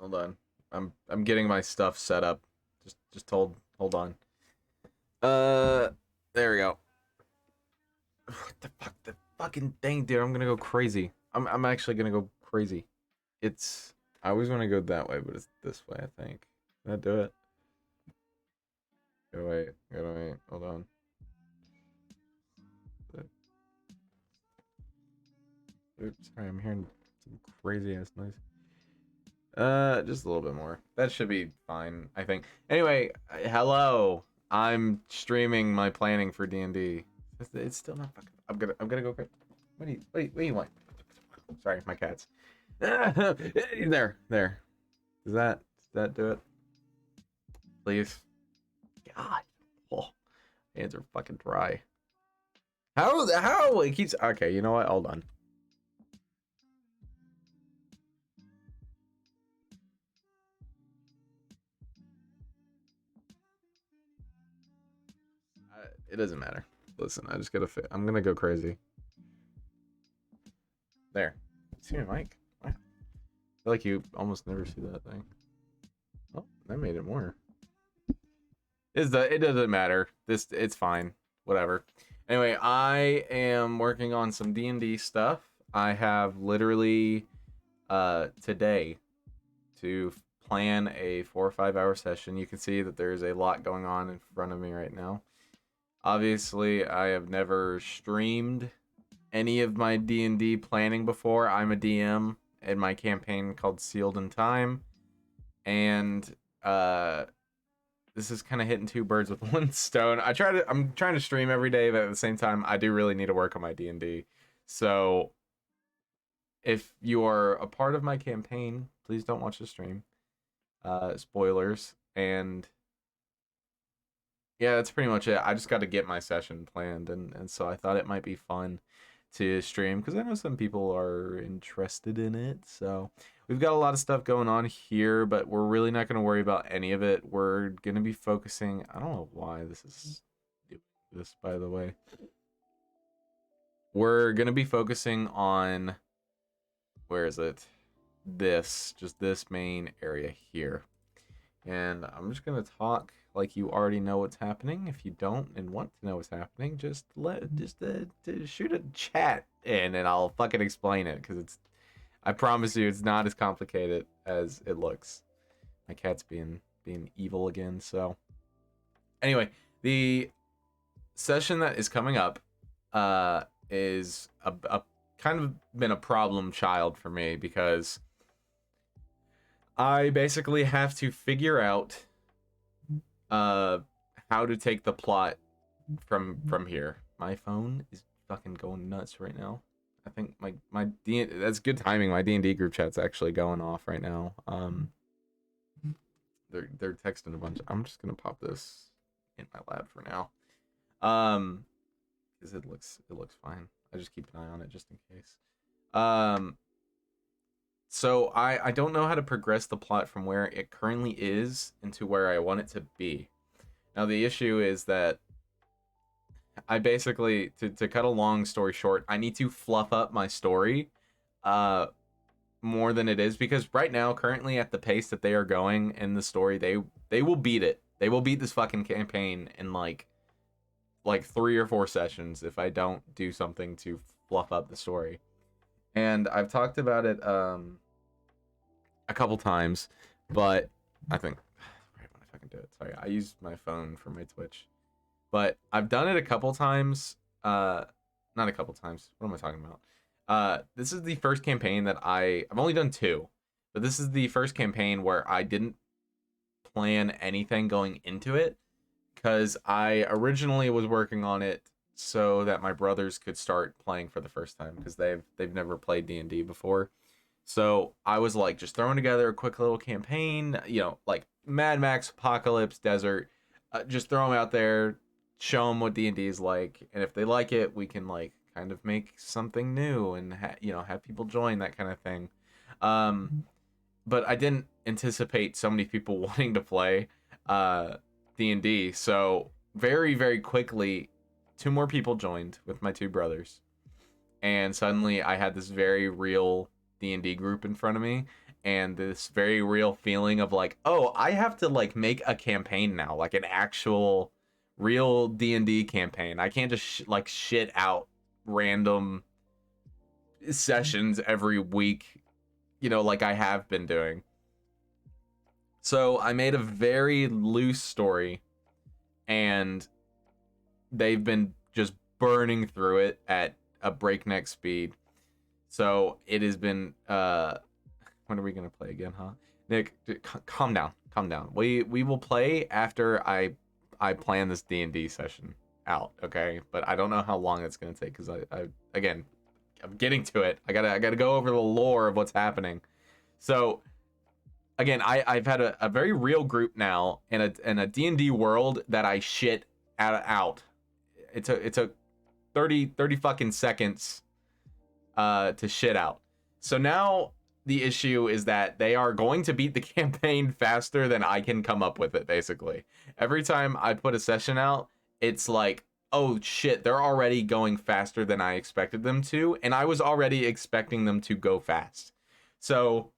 Hold on. I'm getting my stuff set up. Hold on. Uh there we go. What the fuck? The fucking thing, dude. I'm gonna go crazy. I'm actually gonna go crazy. It's I always want to go that way, but it's this way, I think. Can I do it? Gotta wait. Hold on. Oops, sorry, I'm hearing some crazy ass noise. Just a little bit more. That should be fine, I think. Anyway, hello. I'm streaming my planning for D&D. It's still not fucking. I'm gonna go crazy. What do you want? Sorry, my cats. There. Does that do it? Please. God. Oh, hands are fucking dry. How it keeps. Okay, you know what? Hold on. It doesn't matter. Listen, I just gotta fit. I'm gonna go crazy. There. See my mic? Wow. I feel like you almost never see that thing. Oh, that made it more. It doesn't matter. It's fine. Whatever. Anyway, I am working on some D&D stuff. I have literally today to plan a 4 or 5 hour session. You can see that there's a lot going on in front of me right now. Obviously, I have never streamed any of my D&D planning before. I'm a DM in my campaign called Sealed in Time, and this is kind of hitting two birds with one stone. I'm trying to stream every day, but at the same time, I do really need to work on my D&D. So if you are a part of my campaign, please don't watch the stream. Spoilers. And yeah, that's pretty much it. I just got to get my session planned, and so I thought it might be fun to stream because I know some people are interested in it. So we've got a lot of stuff going on here, but we're really not going to worry about any of it. We're going to be focusing. I don't know why this is doing this, by the way. We're going to be focusing on, where is it? Just this main area here. And I'm just going to talk like you already know what's happening. If you don't and want to know what's happening, just shoot a chat in and I'll fucking explain it, because I promise you it's not as complicated as it looks. My cat's being evil again. So anyway, the session that is coming up is a kind of been a problem child for me, because I basically have to figure out how to take the plot from here. My phone is fucking going nuts right now. I think my that's good timing. My D&D group chat's actually going off right now. They're texting a bunch. I'm just gonna pop this in my lab for now. Because it looks fine. I just keep an eye on it just in case. So I don't know how to progress the plot from where it currently is into where I want it to be. Now the issue is that I basically, to cut a long story short, I need to fluff up my story more than it is, because right now, currently at the pace that they are going in the story, they will beat it. They will beat this fucking campaign in like 3 or 4 sessions if I don't do something to fluff up the story. And I've talked about it a couple times, but I think right when I fucking do it. Sorry, I use my phone for my Twitch, but I've done it a couple times. Not a couple times. What am I talking about? This is the first campaign that I've only done 2, but this is the first campaign where I didn't plan anything going into it, because I originally was working on it so that my brothers could start playing for the first time, because they've never played D&D before. So I was like just throwing together a quick little campaign, like Mad Max, Apocalypse, Desert, just throw them out there, show them what D&D is like, and if they like it, we can like kind of make something new and have people join, that kind of thing. But I didn't anticipate so many people wanting to play D&D, so very, very quickly 2 more people joined with my 2 brothers, and suddenly I had this very real D&D group in front of me, and this very real feeling of like, oh, I have to like make a campaign now, like an actual real D&D campaign. I can't just like shit out random sessions every week, you know, like I have been doing. So I made a very loose story, and they've been just burning through it at a breakneck speed. So it has been when are we gonna play again, huh? Nick, calm down, calm down. We will play after I plan this D&D session out, okay? But I don't know how long it's gonna take, because I again, I'm getting to it. I gotta go over the lore of what's happening. So again, I've had a very real group now in a D&D world that I shit out. It took 30 fucking seconds to shit out. So now the issue is that they are going to beat the campaign faster than I can come up with it, basically. Every time I put a session out, it's like, oh shit, they're already going faster than I expected them to, and I was already expecting them to go fast. So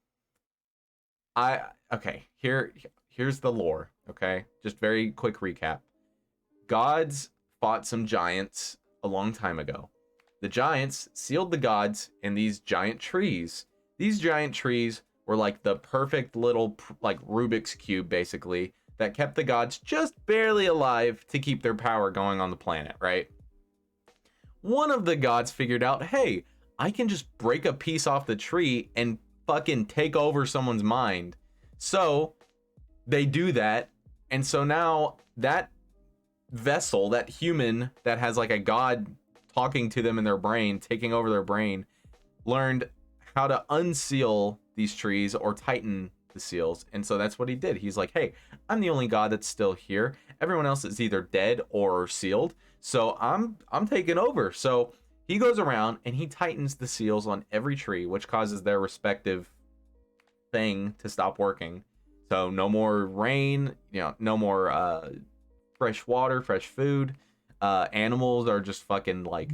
okay, here's the lore, okay? Just very quick recap. Gods fought some giants a long time ago. The giants sealed the gods in these giant trees. These giant trees were like the perfect little like Rubik's cube, basically, that kept the gods just barely alive to keep their power going on the planet, right? One of the gods figured out, hey, I can just break a piece off the tree and fucking take over someone's mind. So they do that, and so now that vessel, that human that has like a god talking to them in their brain, taking over their brain, learned how to unseal these trees or tighten the seals. And so that's what he did. He's like, hey, I'm the only god that's still here. Everyone else is either dead or sealed, so I'm taking over. So he goes around and he tightens the seals on every tree, which causes their respective thing to stop working. So no more rain, you know, no more fresh water, fresh food. Animals are just fucking like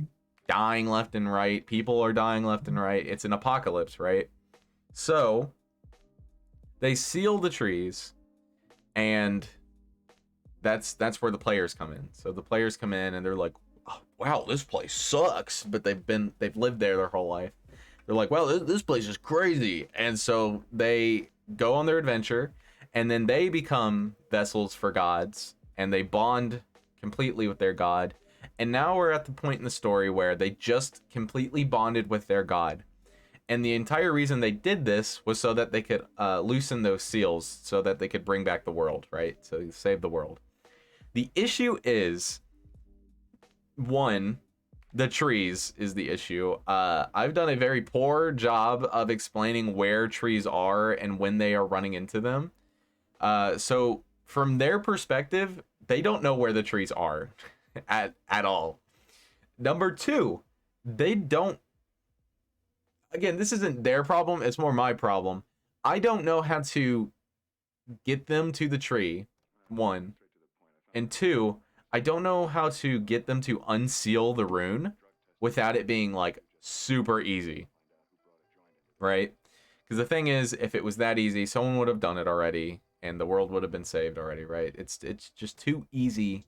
dying left and right. People are dying left and right. It's an apocalypse, right? So they seal the trees, and that's where the players come in. So the players come in and they're like, oh, wow, this place sucks, but they've lived there their whole life. They're like, well, this place is crazy. And so they go on their adventure, and then they become vessels for gods, and they bond completely with their god. And now we're at the point in the story where they just completely bonded with their god. And the entire reason they did this was so that they could loosen those seals, so that they could bring back the world, right? So save the world. The issue is, one, the trees is the issue. I've done a very poor job of explaining where trees are and when they are running into them. So from their perspective, they don't know where the trees are at all. Number two, they don't, again, this isn't their problem, it's more my problem. I don't know how to get them to the tree, one. And two, I don't know how to get them to unseal the rune without it being like super easy, right? Because the thing is, if it was that easy, someone would have done it already and the world would have been saved already, right? It's just too easy,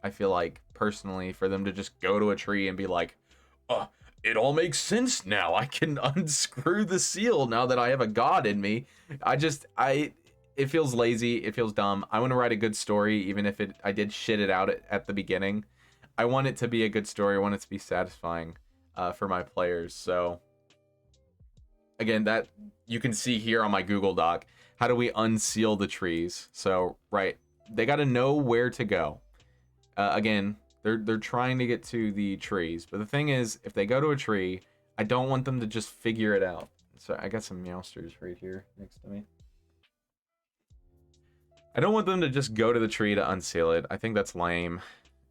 I feel like, personally, for them to just go to a tree and be like, oh, it all makes sense now. I can unscrew the seal now that I have a god in me. It feels lazy. It feels dumb. I want to write a good story, even if I did shit it out at the beginning. I want it to be a good story. I want it to be satisfying for my players. So again, that you can see here on my Google Doc. How do we unseal the trees? So right, they got to know where to go. Again, they're trying to get to the trees, but the thing is, if they go to a tree, I don't want them to just figure it out. So I got some meowsters right here next to me. I don't want them to just go to the tree to unseal it. I think that's lame.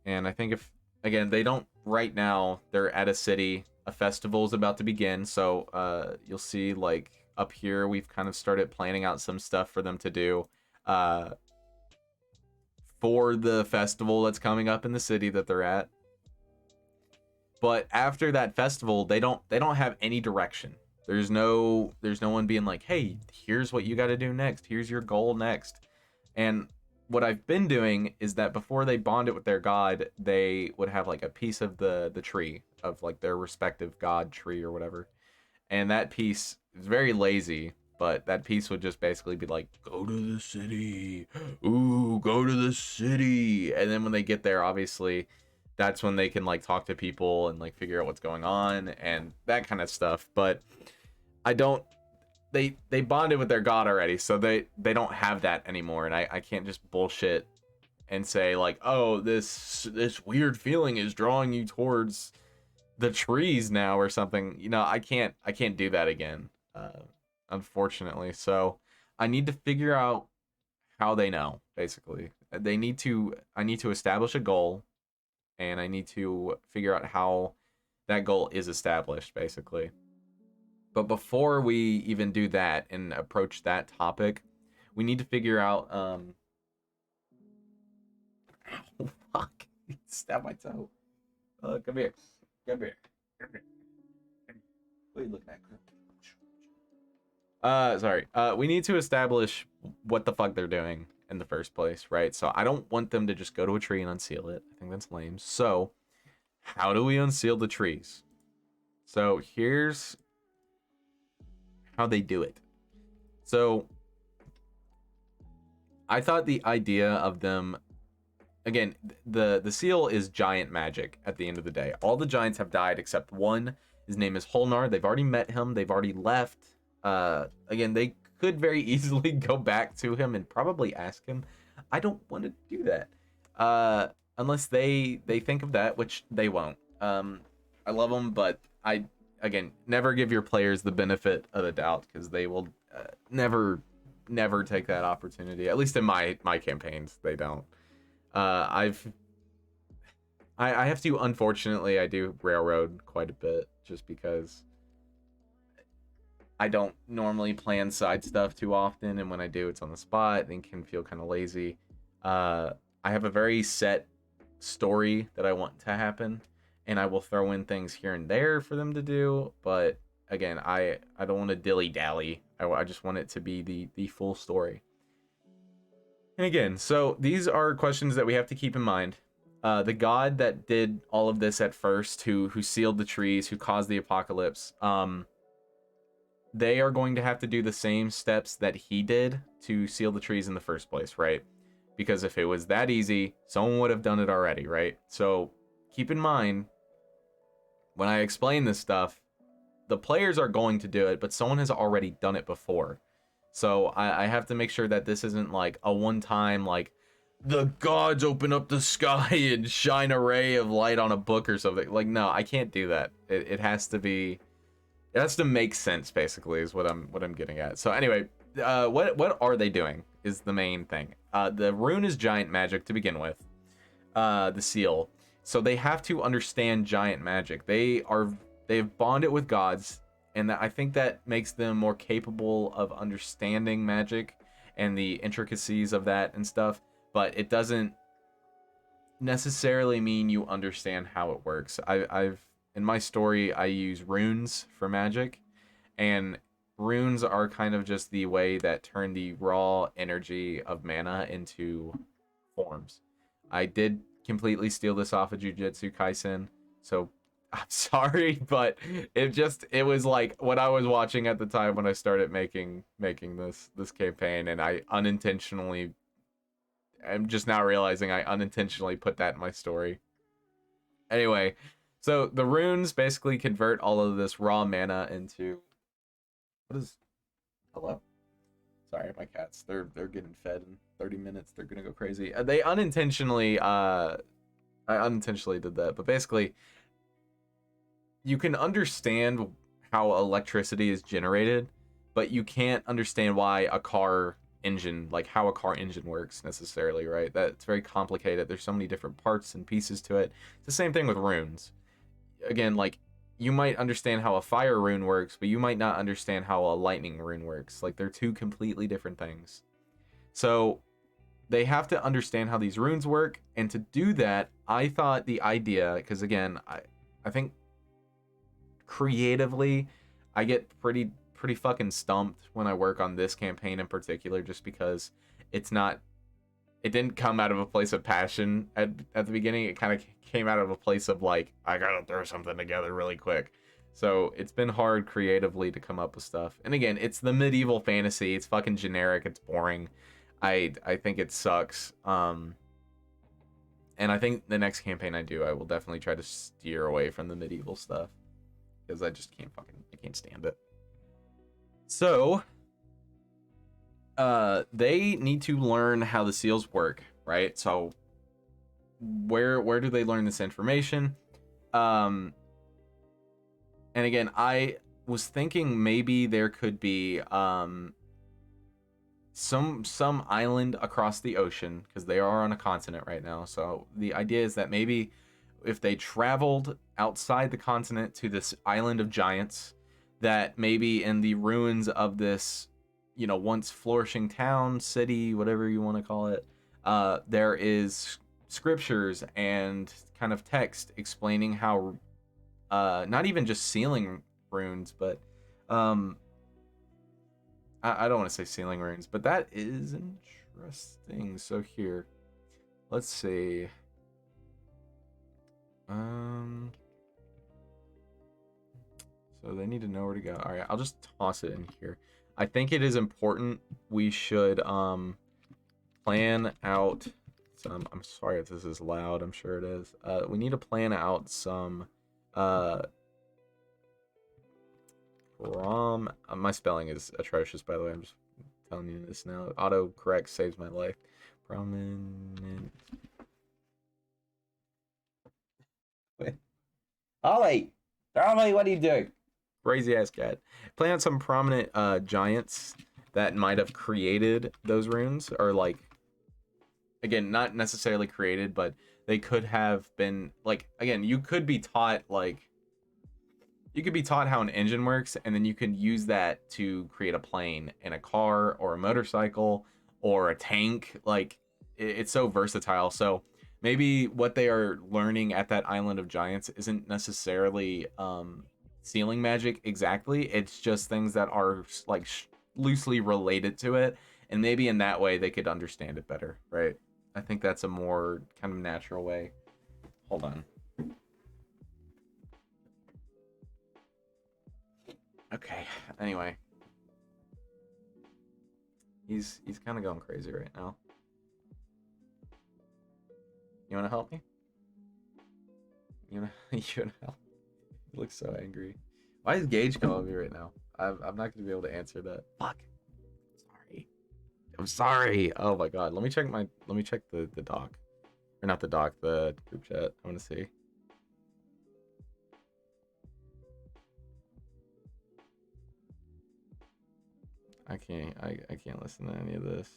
And I think if, again, they don't right now, they're at a city, a festival is about to begin. So you'll see, like, up here, we've kind of started planning out some stuff for them to do for the festival that's coming up in the city that they're at. But after that festival, they don't have any direction. There's no one being like, hey, here's what you got to do next. Here's your goal next. And what I've been doing is that before they bond it with their god, they would have like a piece of the tree of like their respective god tree or whatever. And that piece is very lazy, but that piece would just basically be like, go to the city. Ooh, go to the city. And then when they get there, obviously, that's when they can like talk to people and like figure out what's going on and that kind of stuff. But I don't they bonded with their god already, so they don't have that anymore, and I can't just bullshit and say like, oh, this weird feeling is drawing you towards the trees now or something. You know, I can't do that again, unfortunately. So I need to figure out how they know. Basically, I need to establish a goal, and I need to figure out how that goal is established, basically. But before we even do that and approach that topic, we need to figure out oh, fuck. Stab my toe. Come here. Come here. What are you looking at? Sorry. We need to establish what the fuck they're doing in the first place, right? So I don't want them to just go to a tree and unseal it. I think that's lame. So how do we unseal the trees? So here's how they do it. So I thought the idea of them, again, the seal is giant magic at the end of the day. All the giants have died except one. His name is Holnar. They've already met him. They've already left. Again, they could very easily go back to him and probably ask him. I don't want to do that. Unless they think of that, which they won't. I love them, but again, never give your players the benefit of the doubt, because they will never take that opportunity. At least in my campaigns, they don't. I have to, unfortunately, I do railroad quite a bit just because I don't normally plan side stuff too often, and when I do, it's on the spot and can feel kind of lazy. I have a very set story that I want to happen, and I will throw in things here and there for them to do, but again, I don't want to dilly-dally. I just want it to be the full story. And again, so these are questions that we have to keep in mind. The god that did all of this at first, who sealed the trees, who caused the apocalypse, they are going to have to do the same steps that he did to seal the trees in the first place, right? Because if it was that easy, someone would have done it already, right? So keep in mind, when I explain this stuff, the players are going to do it, but someone has already done it before. So I have to make sure that this isn't like a one-time, like, the gods open up the sky and shine a ray of light on a book or something. Like, no, I can't do that. It has to be, it has to make sense, basically, is what I'm getting at. So anyway, what are they doing is the main thing. The rune is giant magic to begin with. The seal. So they have to understand giant magic. They've bonded with gods, and I think that makes them more capable of understanding magic and the intricacies of that and stuff. But it doesn't necessarily mean you understand how it works. I've in my story, I use runes for magic, and runes are kind of just the way that turn the raw energy of mana into forms. I did completely steal this off of Jujutsu Kaisen, so I'm sorry, but it was like what I was watching at the time when I started making this campaign, and I'm just now realizing I unintentionally put that in my story. Anyway, so the runes basically convert all of this raw mana into, what is, hello? Sorry, my cats, they're getting fed in 30 minutes. They're gonna go crazy. They unintentionally, I unintentionally did that, but basically, you can understand how electricity is generated, but you can't understand why a car engine, like how a car engine works necessarily, right? That's very complicated. There's so many different parts and pieces to it. It's the same thing with runes. Again, like, you might understand how a fire rune works, but you might not understand how a lightning rune works. Like, they're two completely different things. So they have to understand how these runes work, and to do that, I thought the idea, because again, I think creatively, I get pretty fucking stumped when I work on this campaign in particular, just because it's not, it didn't come out of a place of passion at the beginning. It kind of came out of a place of like, I gotta throw something together really quick. So it's been hard creatively to come up with stuff. And again, it's the medieval fantasy. It's fucking generic. It's boring. I think it sucks. And I think the next campaign I do, I will definitely try to steer away from the medieval stuff, because I just can't stand it. So they need to learn how the seals work, right? So where do they learn this information? And again, I was thinking maybe there could be some island across the ocean, because they are on a continent right now. So the idea is that maybe if they traveled outside the continent to this island of giants, that maybe in the ruins of this, you know, once flourishing town, city, whatever you want to call it, there is scriptures and kind of text explaining how not even just sealing runes, but I don't want to say sealing runes, but that is interesting. So here, let's see. So they need to know where to go. All right, I'll just toss it in here. I think it is important we should plan out some. I'm sorry if this is loud. I'm sure it is. We need to plan out some my spelling is atrocious, by the way. I'm just telling you this now. Autocorrect saves my life. Prominent. Wait. Ollie, what are you doing? Crazy ass cat. Plan out some prominent giants that might have created those runes, or like, again, not necessarily created, but they could have been, like, again, you could be taught how an engine works, and then you can use that to create a plane and a car or a motorcycle or a tank. Like, it's so versatile. So maybe what they are learning at that island of giants isn't necessarily sealing magic exactly. It's just things that are like loosely related to it, and maybe in that way they could understand it better, right? I think that's a more kind of natural way. Hold on. Okay, anyway. He's kind of going crazy right now. You want to help me? You wanna help? He looks so angry. Why is Gage calling me right now? I'm not gonna be able to answer that. Fuck. Sorry. I'm sorry. Oh my god. Let me check the doc. Or not the doc, the group chat. I want to see. I can't listen to any of this.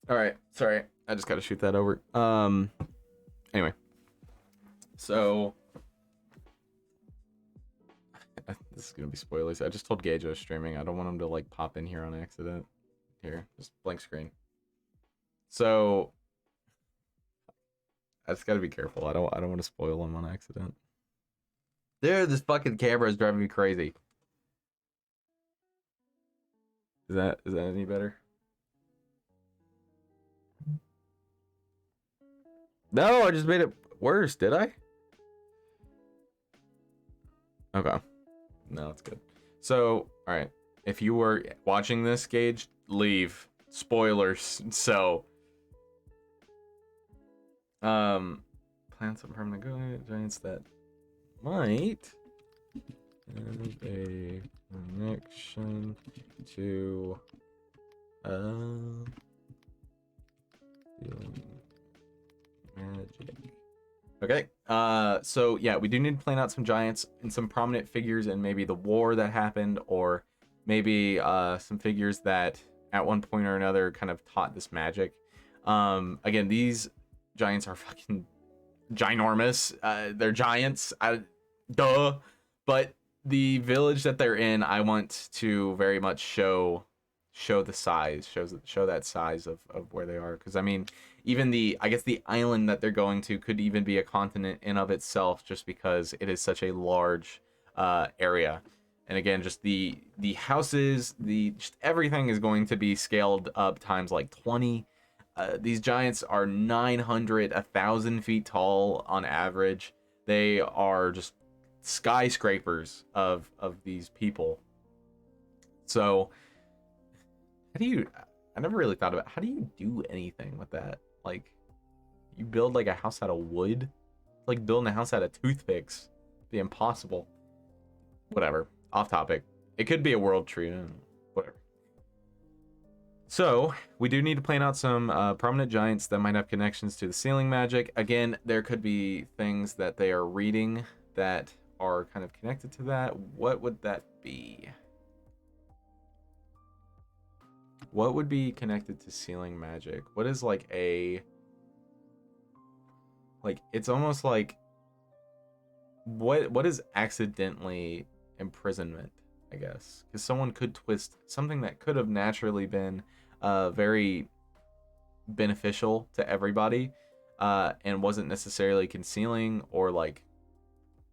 All right, sorry. I just got to shoot that over. Anyway. So this is going to be spoilers. I just told Gage I was streaming. I don't want him to like pop in here on accident. Here, just blank screen. So I just gotta be careful. I don't want to spoil them on accident. Dude, this fucking camera is driving me crazy. Is that any better? No, I just made it worse, did I? Okay. No, it's good. So, alright. If you were watching this, Gage, leave. Spoilers. So plan some permanent giants that might have a connection to magic. Okay. So yeah, we do need to plan out some giants and some prominent figures, and maybe the war that happened, or maybe some figures that at one point or another kind of taught this magic. Again, these giants are fucking ginormous. They're giants. Duh. But the village that they're in, I want to very much show show the size, show that size of where they are. Because I mean, even I guess the island that they're going to could even be a continent in of itself, just because it is such a large area. And again, just the houses, just everything is going to be scaled up times like 20. These giants are 900, 1,000 feet tall on average. They are just skyscrapers of these people. So how do you? I never really thought about how do you do anything with that. Like, you build like a house out of wood, like building a house out of toothpicks. It'd be impossible. Whatever. Off topic. It could be a world tree. Whatever. So we do need to plan out some prominent giants that might have connections to the sealing magic. Again, there could be things that they are reading that are kind of connected to that. What would that be? What would be connected to sealing magic? What is like it's almost like what is accidentally imprisonment, I guess? Because someone could twist something that could have naturally been very beneficial to everybody, and wasn't necessarily concealing or like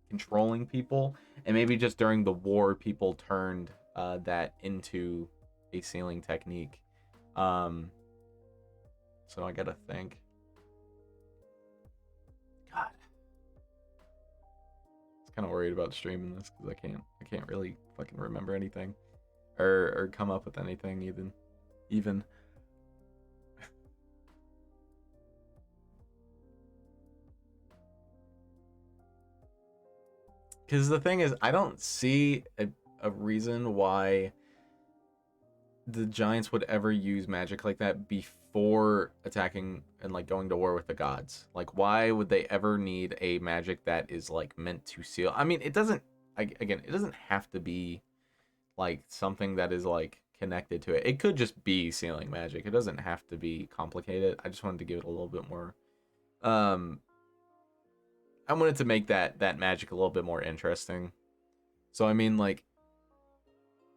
controlling people, and maybe just during the war people turned that into a sealing technique. So I gotta think. God, I was kind of worried about streaming this because I can't really fucking remember anything, or come up with anything even. Because the thing is, I don't see a reason why the Giants would ever use magic like that before attacking and like going to war with the gods. Like, why would they ever need a magic that is like meant to seal? I mean, it doesn't. Again, it doesn't have to be like something that is like connected to it. It could just be sealing magic. It doesn't have to be complicated. I just wanted to give it a little bit more. I wanted to make that magic a little bit more interesting. So I mean, like,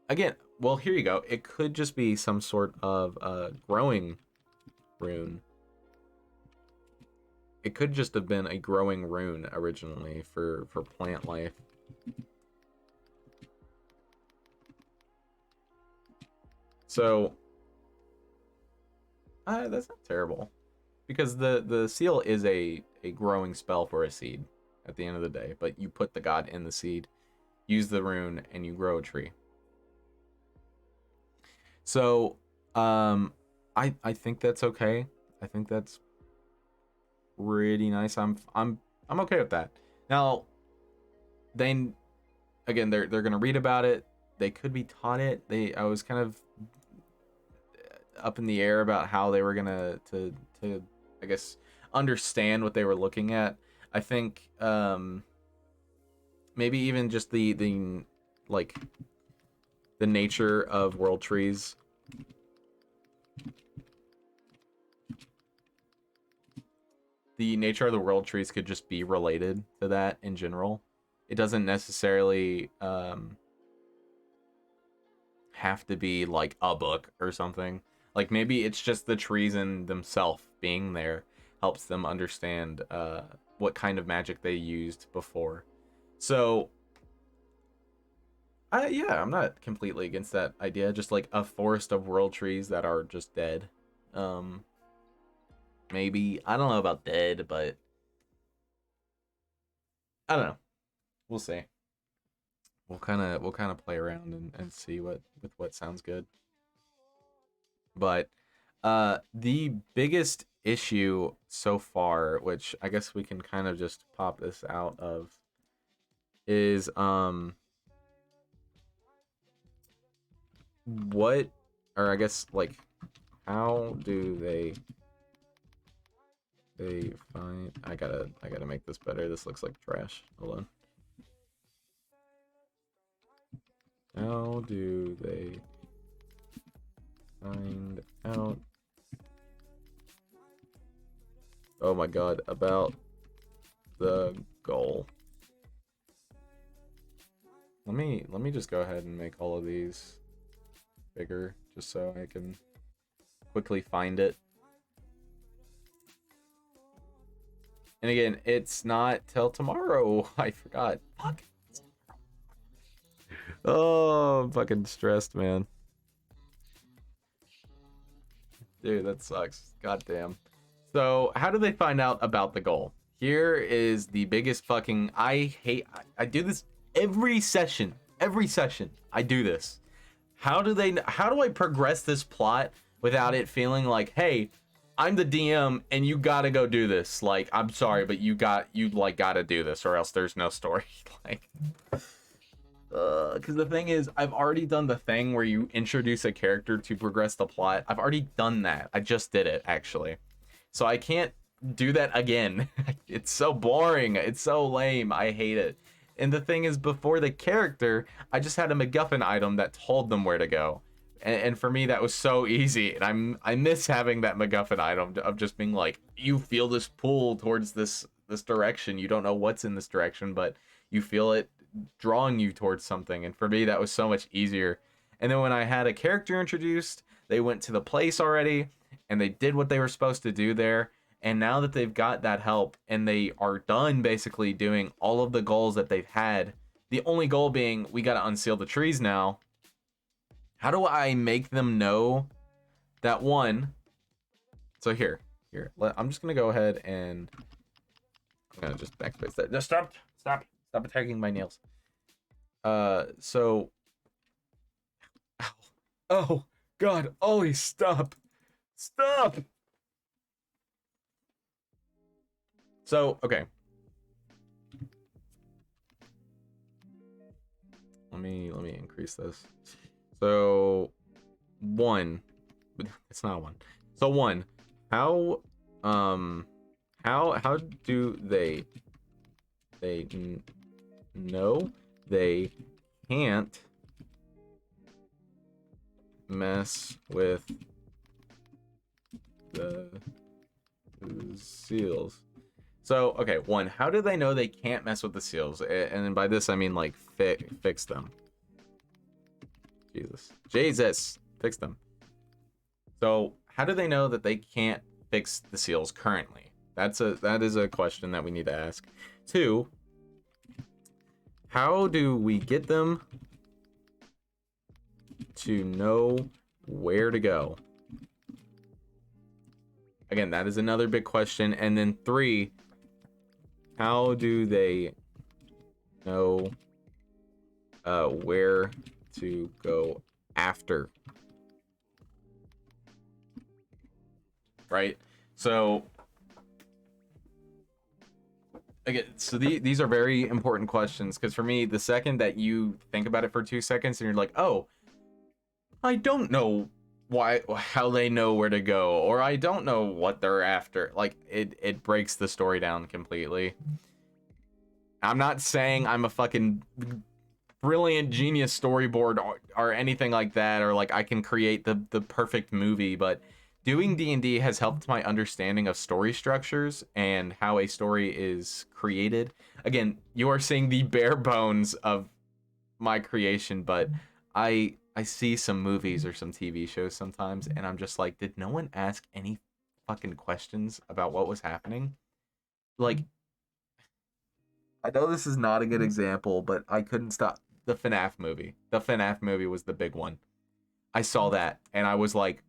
again, well, here you go. It could just be some sort of growing rune. It could just have been a growing rune originally for plant life. So that's not terrible, because the seal is a growing spell for a seed at the end of the day. But you put the god in the seed, use the rune, and you grow a tree. So, I think that's okay. I think that's pretty nice. I'm okay with that. Now, they're gonna read about it. They could be taught it. I was kind of up in the air about how they were gonna to I guess understand what they were looking at. I think maybe even just the like the nature of world trees. The nature of the world trees could just be related to that in general. It doesn't necessarily have to be like a book or something. Like, maybe it's just the trees in themselves being there helps them understand what kind of magic they used before. So yeah, I'm not completely against that idea. Just like a forest of world trees that are just dead. Maybe, I don't know about dead, but I don't know. We'll see. We'll kind of play around and see what sounds good. But the biggest issue so far, which I guess we can kind of just pop this out of, is what, or I guess like, how do they find? I gotta make this better. This looks like trash. Hold on. How do they find out? Oh my god, about the goal. Let me just go ahead and make all of these bigger just so I can quickly find it. And again, it's not till tomorrow. I forgot. Fuck. Oh, I'm fucking stressed, man. Dude, that sucks. Goddamn. So, how do they find out about the goal? Here is the biggest fucking... I do this every session. Every session. I do this. How do I progress this plot without it feeling like, hey, I'm the DM and you gotta go do this. Like, I'm sorry, but you gotta do this or else there's no story. Like, because the thing is, I've already done the thing where you introduce a character to progress the plot. I've already done that. I just did it, actually. So I can't do that again. It's so boring. It's so lame. I hate it. And the thing is, before the character, I just had a MacGuffin item that told them where to go. And for me, that was so easy. And I miss having that MacGuffin item of just being like, you feel this pull towards this direction. You don't know what's in this direction, but you feel it drawing you towards something. And for me, that was so much easier. And then when I had a character introduced, they went to the place already and they did what they were supposed to do there. And now that they've got that help and they are done basically doing all of the goals that they've had, the only goal being we got to unseal the trees now. How do I make them know that one? So here, I'm just going to go ahead and I'm going to just backspace that. Just stop attacking my nails. So, oh God, Ollie, stop. So, okay. Let me increase this. So, 1. It's not 1. So 1. How do they know they can't mess with the seals? So, okay, 1, how do they know they can't mess with the seals? And by this, I mean, like, fix them. Jesus, fix them. So, how do they know that they can't fix the seals currently? That is a question that we need to ask. 2, how do we get them to know where to go? Again, that is another big question. And then 3, how do they know where to go after? Right? So, again, so these are very important questions, because for me, the second that you think about it for 2 seconds and you're like, oh, I don't know how they know where to go, or I don't know what they're after, like it breaks the story down completely. I'm not saying I'm a fucking brilliant genius storyboard or anything like that, or like I can create the perfect movie, but doing D&D has helped my understanding of story structures and how a story is created. Again, you are seeing the bare bones of my creation, but I see some movies or some TV shows sometimes, and I'm just like, did no one ask any fucking questions about what was happening? Like, I know this is not a good example, but I couldn't stop. The FNAF movie. The FNAF movie was the big one. I saw that, and I was like,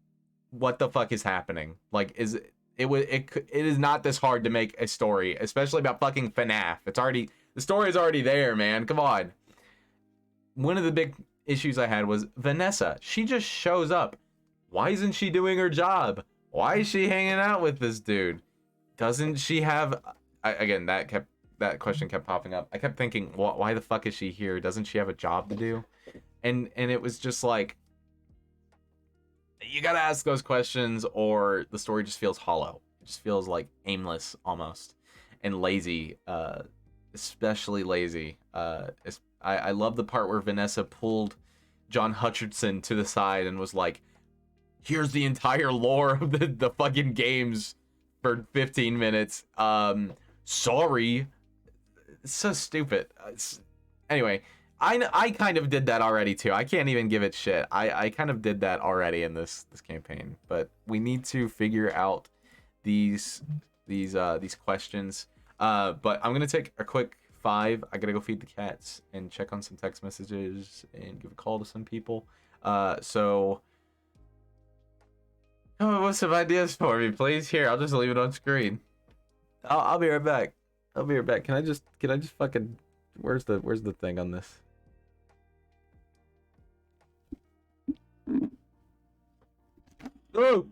what the fuck is happening? Like, it is not this hard to make a story, especially about fucking FNAF. The story is already there, man. Come on. One of the big issues I had was Vanessa. She just shows up. Why isn't she doing her job? Why is she hanging out with this dude? Doesn't she have... Again, that question kept popping up. I kept thinking, why the fuck is she here? Doesn't she have a job to do? And it was just like, you gotta ask those questions, or the story just feels hollow. It just feels like aimless almost, and lazy, especially lazy. I love the part where Vanessa pulled John Hutcherson to the side and was like, here's the entire lore of the fucking games for 15 minutes. Sorry. It's so stupid. Anyway, I kind of did that already too. I can't even give it shit. I kind of did that already in this campaign. But we need to figure out these questions. But I'm gonna take a quick 5. I gotta go feed the cats and check on some text messages and give a call to some people. So come up with some ideas for me, please. Here, I'll just leave it on screen. I'll be right back. I'll be right back. Can I just fucking where's the thing on this? Oh.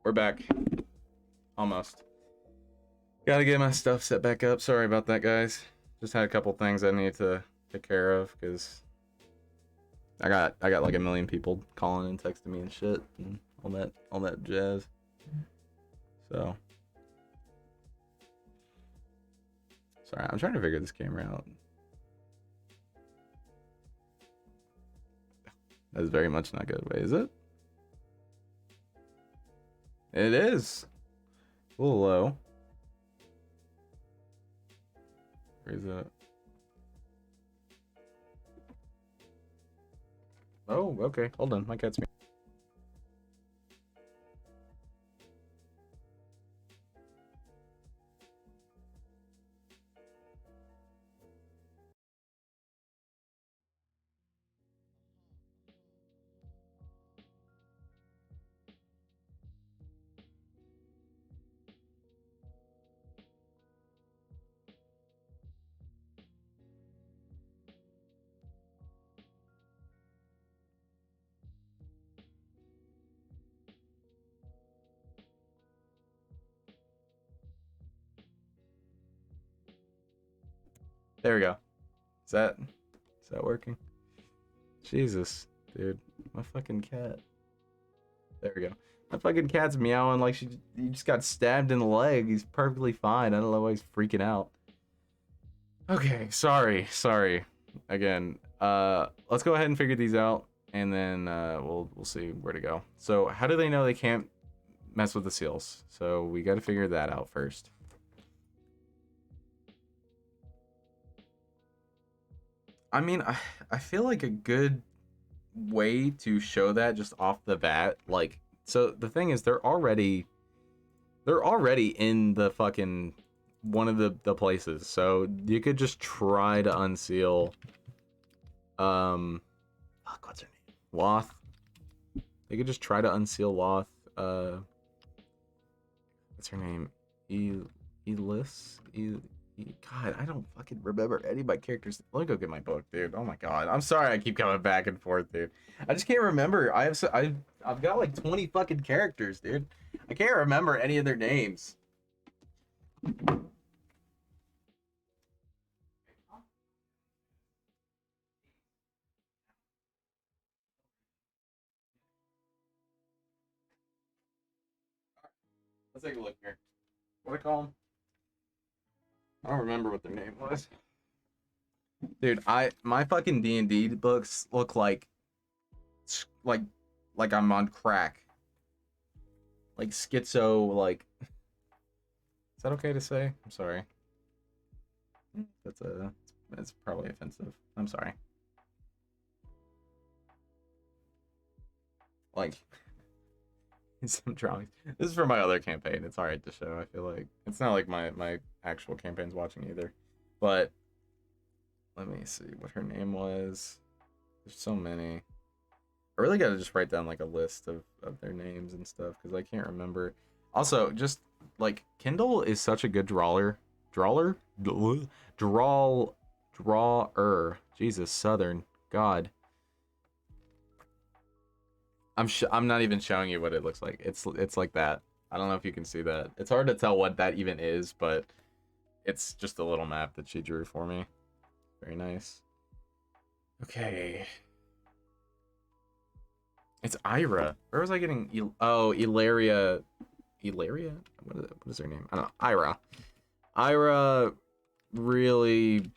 We're back. Almost. Gotta get my stuff set back up. Sorry about that, guys. Just had a couple things I need to take care of because I got like a million people calling and texting me and shit and all that jazz. So sorry, I'm trying to figure this camera out. That's very much not good. Wait, is it? It is. A little low. Where is it? Oh, okay. Hold on. My cat's me. There we go. Is that working? Jesus, dude. My fucking cat. There we go. My fucking cat's meowing like he just got stabbed in the leg. He's perfectly fine. I don't know why he's freaking out. Okay, sorry. Again, let's go ahead and figure these out, and then we'll see where to go. So, how do they know they can't mess with the seals? So we got to figure that out first. I mean, I feel like a good way to show that just off the bat, like, so the thing is they're already in the fucking one of the places, so you could just try to unseal fuck, what's her name? Loth. They could just try to unseal Loth. What's her name? Elis? God, I don't fucking remember any of my characters. Let me go get my book, dude. Oh my god, I'm sorry I keep coming back and forth, dude. I just can't remember. I've got like 20 fucking characters, dude. I can't remember any of their names. Let's take a look here. What do I call them? I don't remember what their name was. Dude, my fucking D&D books look like I'm on crack. Like schizo, like. Is that okay to say? I'm sorry. That's probably offensive. I'm sorry. Like some drawings. This is for my other campaign. It's alright to show, I feel like. It's not like my actual campaign's watching either. But let me see what her name was. There's so many. I really gotta just write down like a list of their names and stuff because I can't remember. Also, just like Kindle is such a good drawer. Jesus, Southern. God. I'm not even showing you what it looks like. It's like that. I don't know if you can see that. It's hard to tell what that even is, but it's just a little map that she drew for me. Very nice. Okay. It's Ira. Where was I getting? Oh, Ilaria. Ilaria? What is her name? I don't know. Ira. Ira really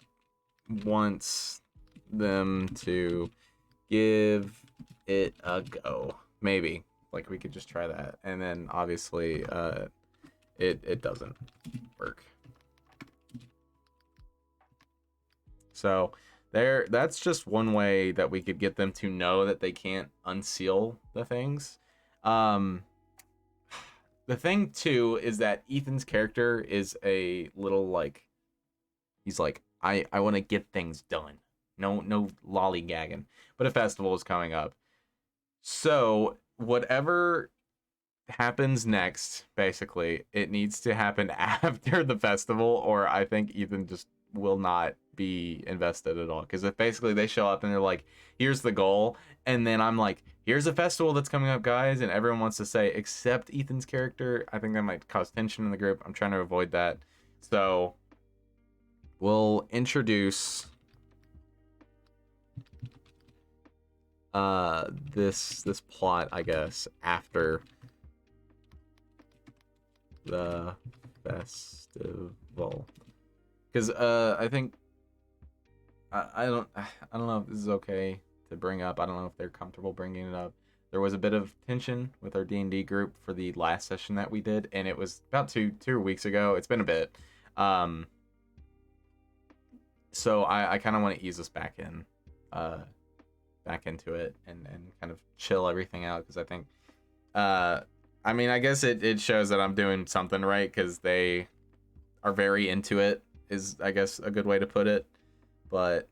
wants them to give it a go. Maybe. Like, we could just try that. And then, obviously, it doesn't work. So, that's just one way that we could get them to know that they can't unseal the things. The thing, too, is that Ethan's character is a little, like, he's like, I want to get things done. No lollygagging. But a festival is coming up. So, whatever happens next, basically, it needs to happen after the festival, or I think Ethan just will not be invested at all. Because if basically they show up and they're like, here's the goal, and then I'm like, here's a festival that's coming up, guys, and everyone wants to say except Ethan's character, I think that might cause tension in the group. I'm trying to avoid that. So we'll introduce this plot, I guess, after the festival. Because I think I don't know if this is okay to bring up. I don't know if they're comfortable bringing it up. There was a bit of tension with our D&D group for the last session that we did, and it was about two weeks ago. It's been a bit. So I kind of want to ease us back into it and kind of chill everything out, because I think I mean, I guess it shows that I'm doing something right, because they are very into it, is I guess a good way to put it. But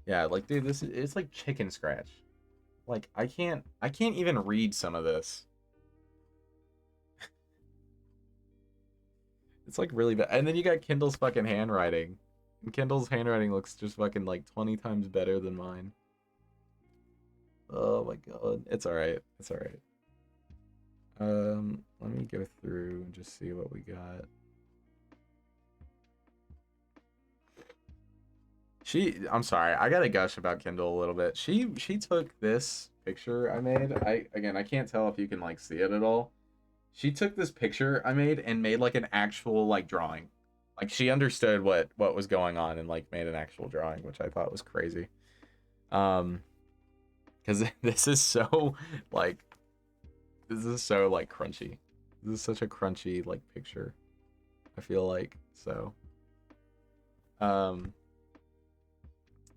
yeah, like, dude, this it's like chicken scratch. Like, I can't even read some of this. It's like really bad. And then you got Kindle's fucking handwriting. And Kindle's handwriting looks just fucking like 20 times better than mine. Oh my god. It's alright. It's alright. Let me go through and just see what we got. I'm sorry, I gotta gush about Kindle a little bit. She took this picture I made. I can't tell if you can like see it at all. She took this picture I made and made like an actual like drawing. Like, she understood what was going on and like made an actual drawing, which I thought was crazy. Because this is so like crunchy. This is such a crunchy like picture, I feel like. So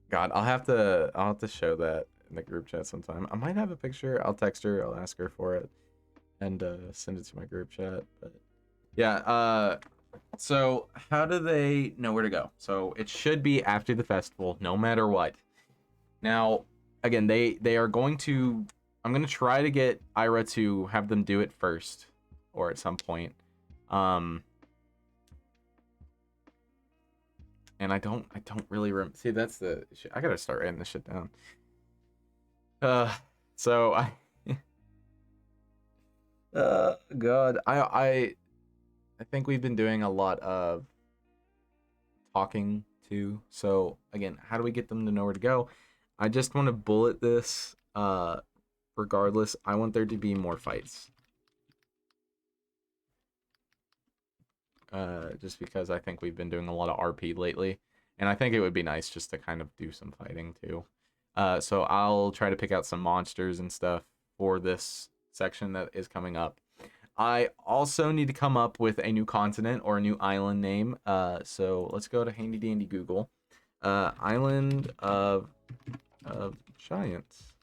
God, I'll have to show that in the group chat sometime. I might have a picture. I'll text her, I'll ask her for it, and send it to my group chat. But yeah, so how do they know where to go? So it should be after the festival, no matter what. Now, again, they are going to. I'm gonna try to get Ira to have them do it first, or at some point. And I don't really see, that's the shit. I gotta start writing this shit down. So I God, I think we've been doing a lot of talking too. So again, how do we get them to know where to go? I just want to bullet this. Regardless, I want there to be more fights. Just because I think we've been doing a lot of RP lately, and I think it would be nice just to kind of do some fighting too. So I'll try to pick out some monsters and stuff for this section that is coming up. I also need to come up with a new continent or a new island name. So let's go to Handy Dandy Google. Island of Giants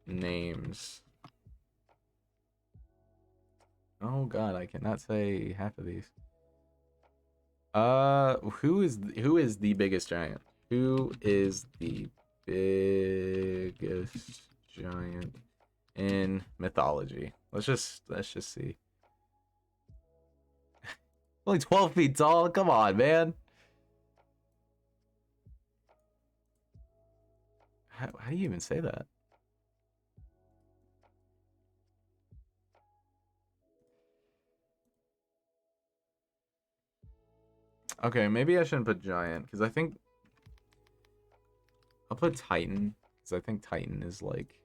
names. Oh god, I cannot say half of these. Who is the biggest giant? Who is the biggest giant in mythology? Let's just see. Only 12 feet tall. Come on, man. How do you even say that? Okay, maybe I shouldn't put giant, because I think I'll put Titan, because I think Titan is like...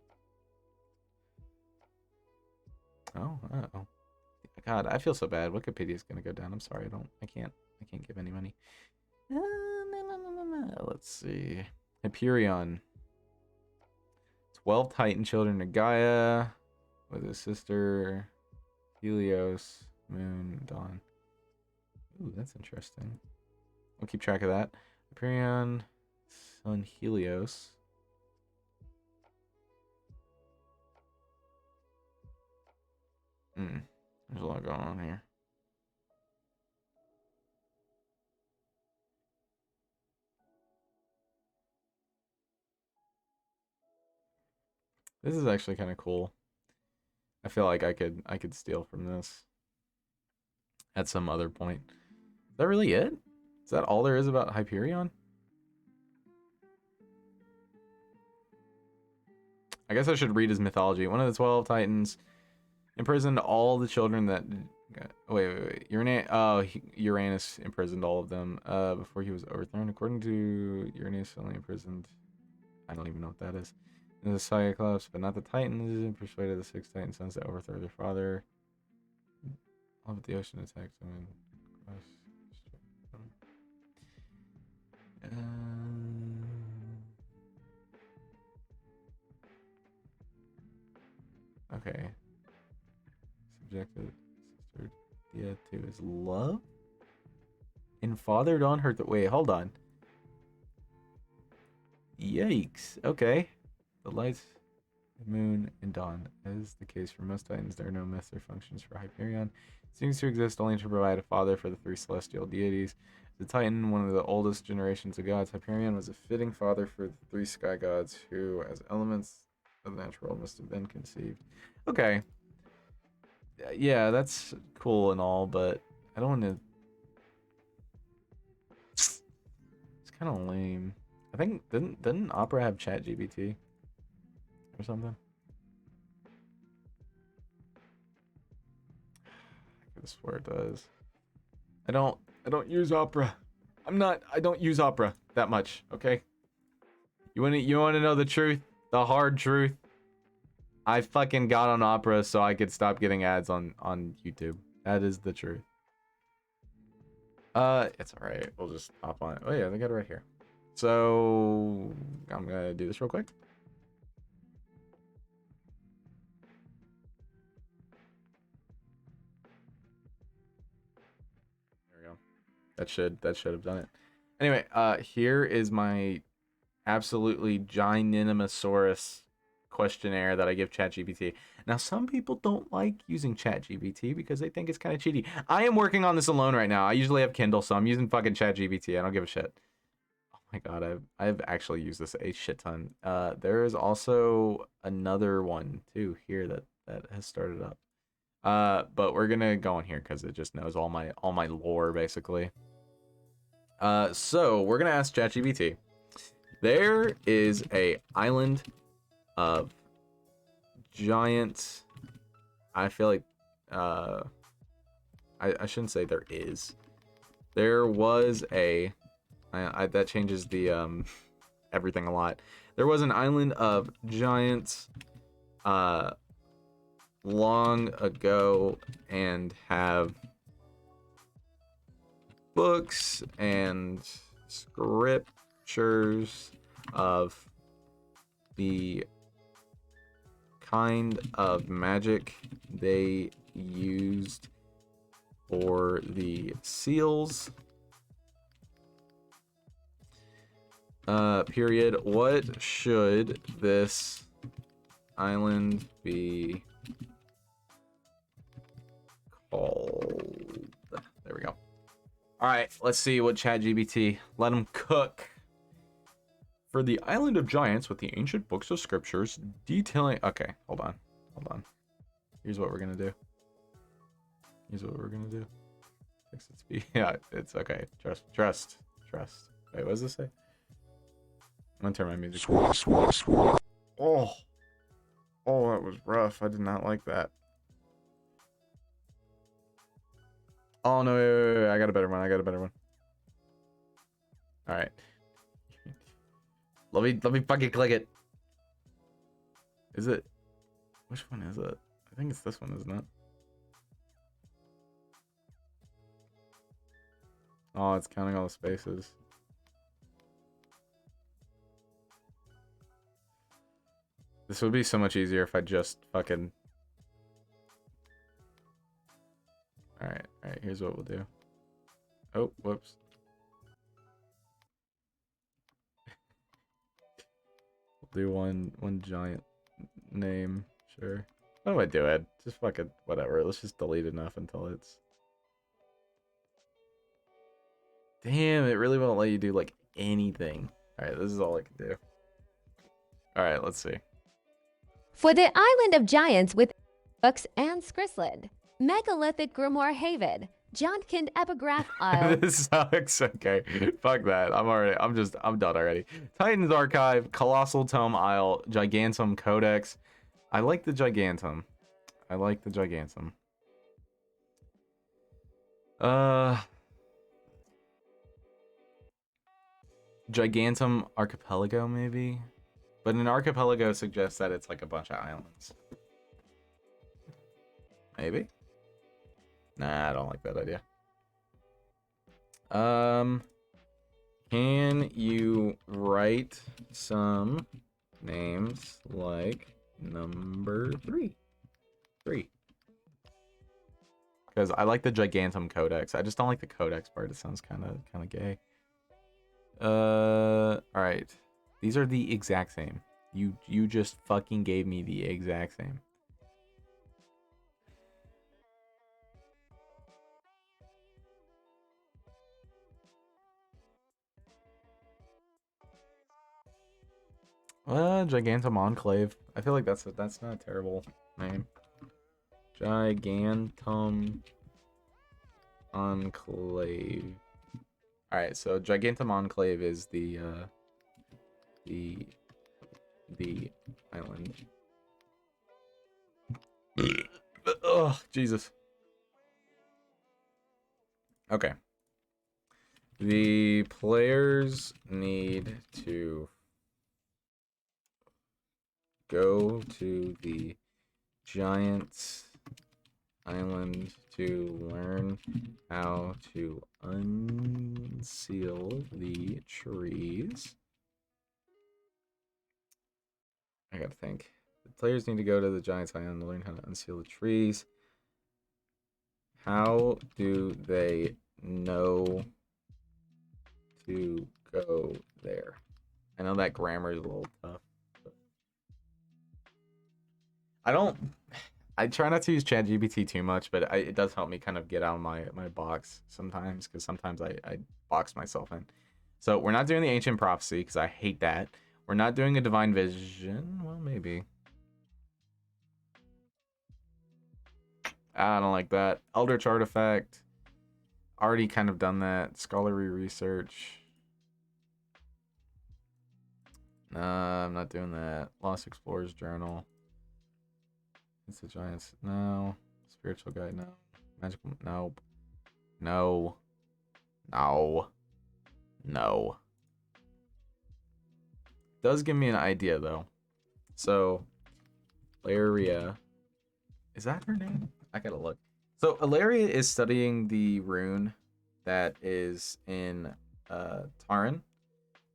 Oh. God, I feel so bad. Wikipedia's gonna go down. I'm sorry. I can't give any money. Let's see. Hyperion. 12 Titan children of Gaia with his sister Helios, Moon, Dawn. Ooh, that's interesting. I'll keep track of that. Hyperion, son Helios. There's a lot going on here. This is actually kind of cool. I feel like I could steal from this at some other point. that really it? Is that all there is about Hyperion? I guess I should read his mythology. One of the 12 Titans imprisoned all the children that... Wait. Uranus imprisoned all of them before he was overthrown. According to Uranus, only imprisoned... I don't even know what that is. In the Cyclops, but not the Titans, and persuaded the 6 Titan sons to overthrow their father. All but the ocean attacks them. Okay. Subjected sister Dia to his love? And fathered on her... Wait, hold on. Yikes. Okay. The lights, the moon, and dawn. As the case for most Titans, there are no myths or functions for Hyperion. It seems to exist only to provide a father for the 3 celestial deities. The Titan, one of the oldest generations of gods, Hyperion was a fitting father for the 3 sky gods who, as elements of the natural world, must have been conceived. Okay. Yeah, that's cool and all, but I don't want to... It's kind of lame. I think, didn't Opera have ChatGPT or something? I could swear it does. I don't use Opera. I don't use Opera that much, okay? You wanna know the truth? The hard truth? I fucking got on Opera so I could stop getting ads on YouTube. That is the truth. It's alright. We'll just hop on it. Oh yeah, they got it right here. So I'm gonna do this real quick. There we go. That should have done it. Anyway, here is my absolutely ginormous questionnaire that I give ChatGPT. Now, some people don't like using ChatGPT because they think it's kind of cheaty. I am working on this alone right now. I usually have Kindle, so I'm using fucking ChatGPT. I don't give a shit. Oh my god, I've actually used this a shit ton. There is also another one too here that has started up. But we're gonna go in here because it just knows all my lore basically. So we're gonna ask ChatGPT. There is a island of giant... I feel like... I shouldn't say there is. There was a... that changes the everything a lot. There was an island of giants long ago and have books and scriptures of the kind of magic they used for the seals. Period. What should this island be called? There we go. All right, let's see what ChatGPT. Let him cook. For the island of giants with the ancient books of scriptures detailing... Okay, hold on. Here's what we're gonna do. Fix its speed. Yeah, it's okay. Trust. Wait, what does this say? I'm gonna turn my music. Oh, that was rough. I did not like that. Oh no, wait. I got a better one. All right. Let me fucking click it. Is it? Which one is it? I think it's this one, isn't it? Oh, it's counting all the spaces. This would be so much easier if I just fucking... Alright, here's what we'll do. Oh, whoops. We'll do one giant name, sure. What do I do, Ed? Just fucking whatever. Let's just delete enough until it's... Damn, it really won't let you do, like, anything. Alright, this is all I can do. Alright, let's see. For the island of giants with books and Skrisland, megalithic grimoire haven, Johnkind epigraph Isle. This sucks. Okay, fuck that. I'm done already. Titan's Archive, Colossal Tome Isle, Gigantum Codex. I like the Gigantum. I like the Gigantum. Gigantum Archipelago, maybe? But an archipelago suggests that it's like a bunch of islands. Maybe? Nah, I don't like that idea. Can you write some names like number 3? 3. Because I like the Gigantum Codex. I just don't like the Codex part. It sounds kind of gay. All right. These are the exact same. You just fucking gave me the exact same. Gigantum Enclave. I feel like that's not a terrible name. Gigantum Enclave. All right, so Gigantum Enclave is the island. Oh, Jesus. Okay. The players need to go to the giant island to learn how to unseal the trees. I gotta think. The players need to go to the giant island to learn how to unseal the trees. How do they know to go there? I know that grammar is a little tough. I try not to use ChatGPT too much, but it does help me kind of get out of my box sometimes, because sometimes I box myself in. So we're not doing the Ancient Prophecy, because I hate that. We're not doing a Divine Vision. Well, maybe. I don't like that. Eldritch Artifact. Already kind of done that. Scholarly Research. I'm not doing that. Lost Explorer's Journal. It's the Giants. No. Spiritual Guide. No. Magical. Nope. No. No. No. Does give me an idea, though. So, Ilaria. Is that her name? I gotta look. So, Ilaria is studying the rune that is in Taran.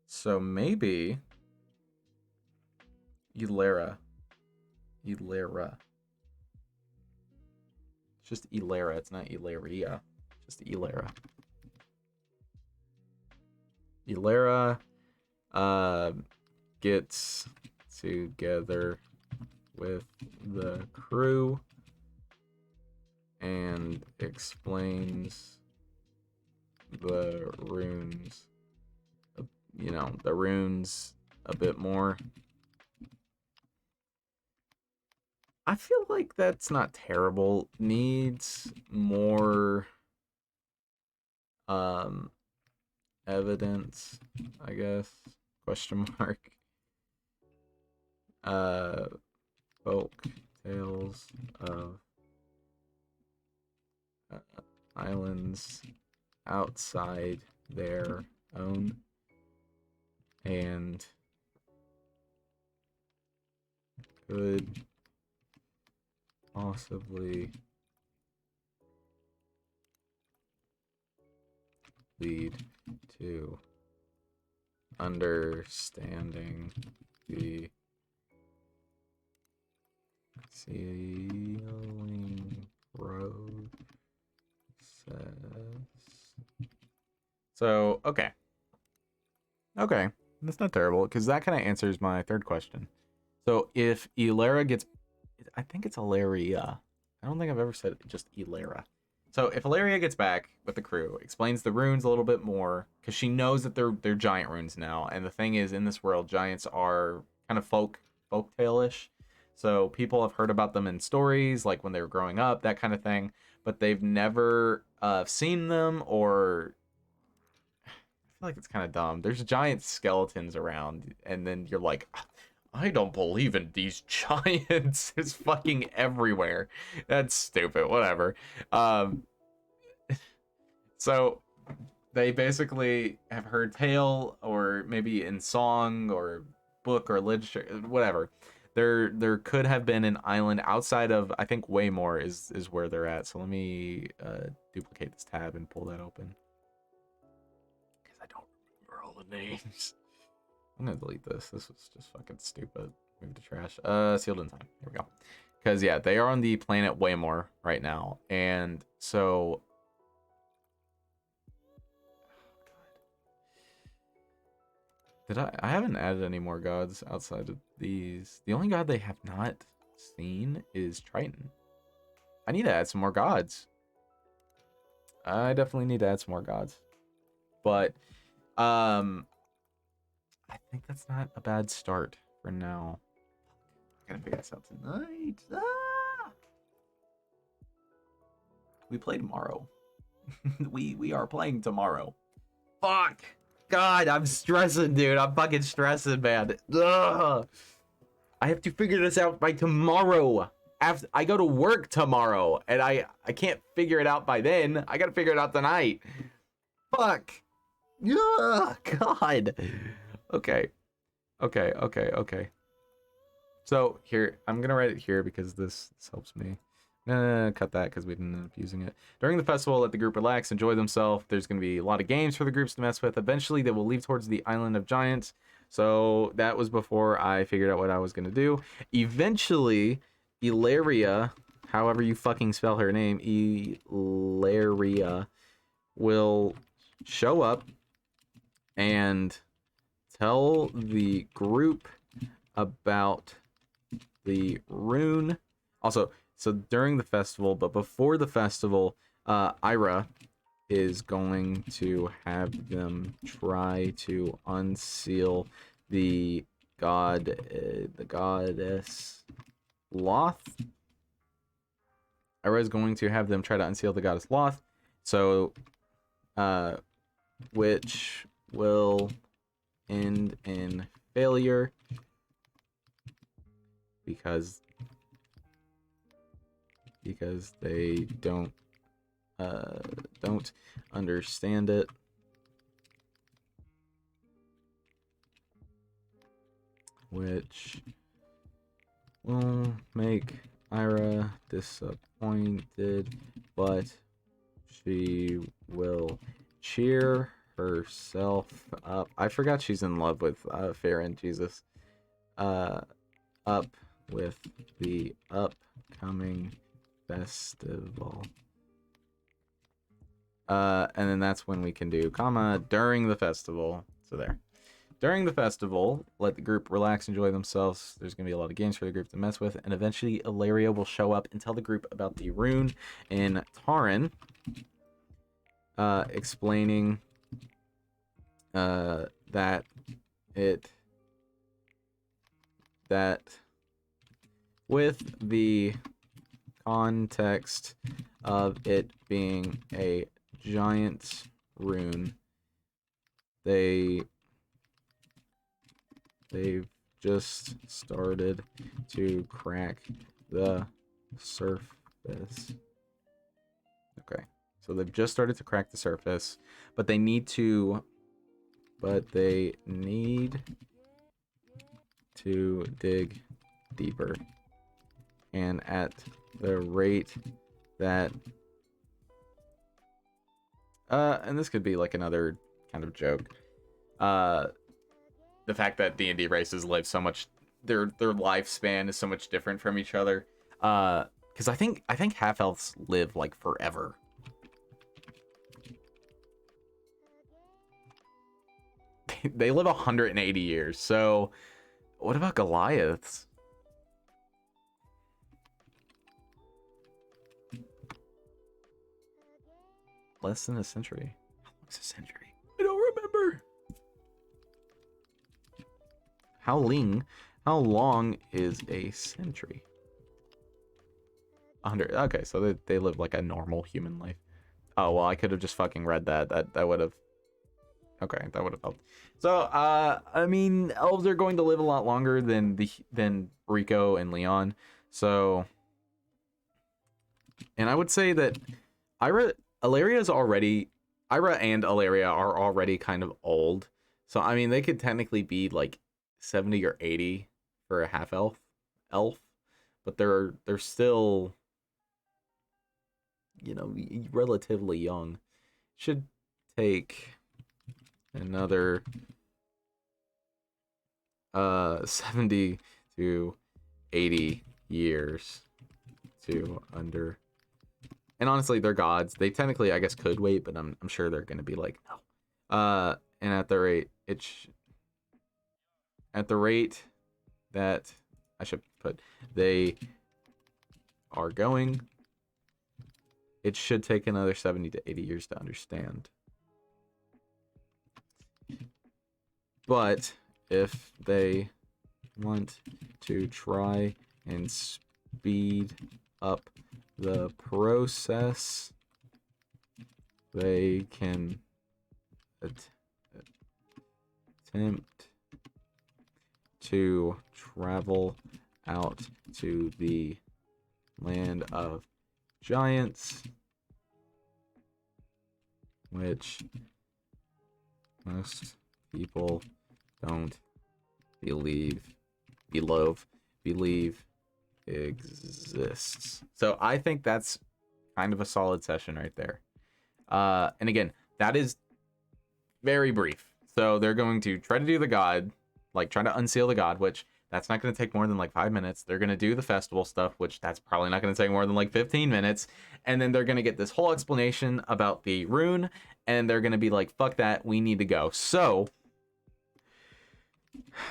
So, maybe Ilera. Ilera. It's just Ilera. It's not Ilaria. Just Ilera. Ilera gets together with the crew and explains the runes, the runes a bit more. I feel like that's not terrible. Needs more evidence, I guess. Question mark. Folk tales of islands outside their own and could possibly lead to understanding the sealing process. So, okay. Okay, that's not terrible, because that kind of answers my third question. So, if Ilera gets... I think it's Ilaria. I don't think I've ever said just Ilera. So, if Ilaria gets back with the crew, explains the runes a little bit more, because she knows that they're giant runes now, and the thing is, in this world, giants are kind of folktale-ish. So, people have heard about them in stories, like when they were growing up, that kind of thing, but they've never seen them, or I feel like it's kind of dumb. There's giant skeletons around, and then you're like, I don't believe in these giants. It's fucking everywhere. That's stupid. Whatever. Um, so they basically have heard tale, or maybe in song or book or literature, whatever. There could have been an island outside of, I think, Waymore is where they're at. So let me duplicate this tab and pull that open, because I don't remember all the names. I'm gonna delete this. This was just fucking stupid. Move to trash. Sealed in time. Here we go. Because yeah, they are on the planet Waymore right now, and so I haven't added any more gods outside of these. The only god they have not seen is Triton. I need to add some more gods. I definitely need to add some more gods. But I think that's not a bad start for now. I gotta figure this out tonight. We play tomorrow. we are playing tomorrow. Fuck. God, I'm stressing, dude. I'm fucking stressing, man. Ugh. I have to figure this out by tomorrow. After I go to work tomorrow, and I can't figure it out by then. I gotta figure it out tonight. Fuck. Ugh, God. Okay. So here, I'm gonna write it here because this helps me. Cut that because we didn't end up using it. During the festival, let the group relax, enjoy themselves. There's going to be a lot of games for the groups to mess with. Eventually, they will leave towards the Island of Giants. So that was before I figured out what I was going to do. Eventually, Ilaria, however you fucking spell her name, Ilaria, will show up and tell the group about the rune. Also, so during the festival, but before the festival, Ira is going to have them try to unseal the goddess Loth. Ira is going to have them try to unseal the goddess Loth, so, which will end in failure because they don't understand it. Which will make Ira disappointed, but she will cheer herself up. I forgot she's in love with Farron, Jesus. Up with the upcoming festival. And then that's when we can do comma during the festival. So there. During the festival, let the group relax, enjoy themselves. There's going to be a lot of games for the group to mess with. And eventually, Ilaria will show up and tell the group about the rune in Taran. Explaining that with the context of it being a giant rune, they've just started to crack the surface. Okay, so they've just started to crack the surface, but they need to dig deeper, and at the rate that and this could be like another kind of joke, the fact that D&D races live so much, their lifespan is so much different from each other, because I think half elves live like forever. They live 180 years. So what about Goliaths? Less than a century. How long's a century? I don't remember. How long is a century? 100. Okay, so they live like a normal human life. Oh, well, I could have just fucking read that. That would have... Okay, that would have helped. So, I mean, elves are going to live a lot longer than Rico and Leon. So, and I would say that Ira, Ilaria's already... Ira and Ilaria are already kind of old. So, I mean, they could technically be like 70 or 80 for a half elf, but they're still, you know, relatively young. Should take another 70 to 80 years to under. And honestly, they're gods. They technically, I guess, could wait, but I'm sure they're gonna be like no. And at the rate at the rate that I should put they are going, it should take another 70 to 80 years to understand. But if they want to try and speed up the process, they can attempt to travel out to the land of giants, which most people don't believe exists. So I think that's kind of a solid session right there. And again, that is very brief. So they're going to try to do the god, like try to unseal the god, which that's not going to take more than like 5 minutes. They're going to do the festival stuff, which that's probably not going to take more than like 15 minutes. And then they're going to get this whole explanation about the rune, and they're going to be like, fuck that, we need to go. So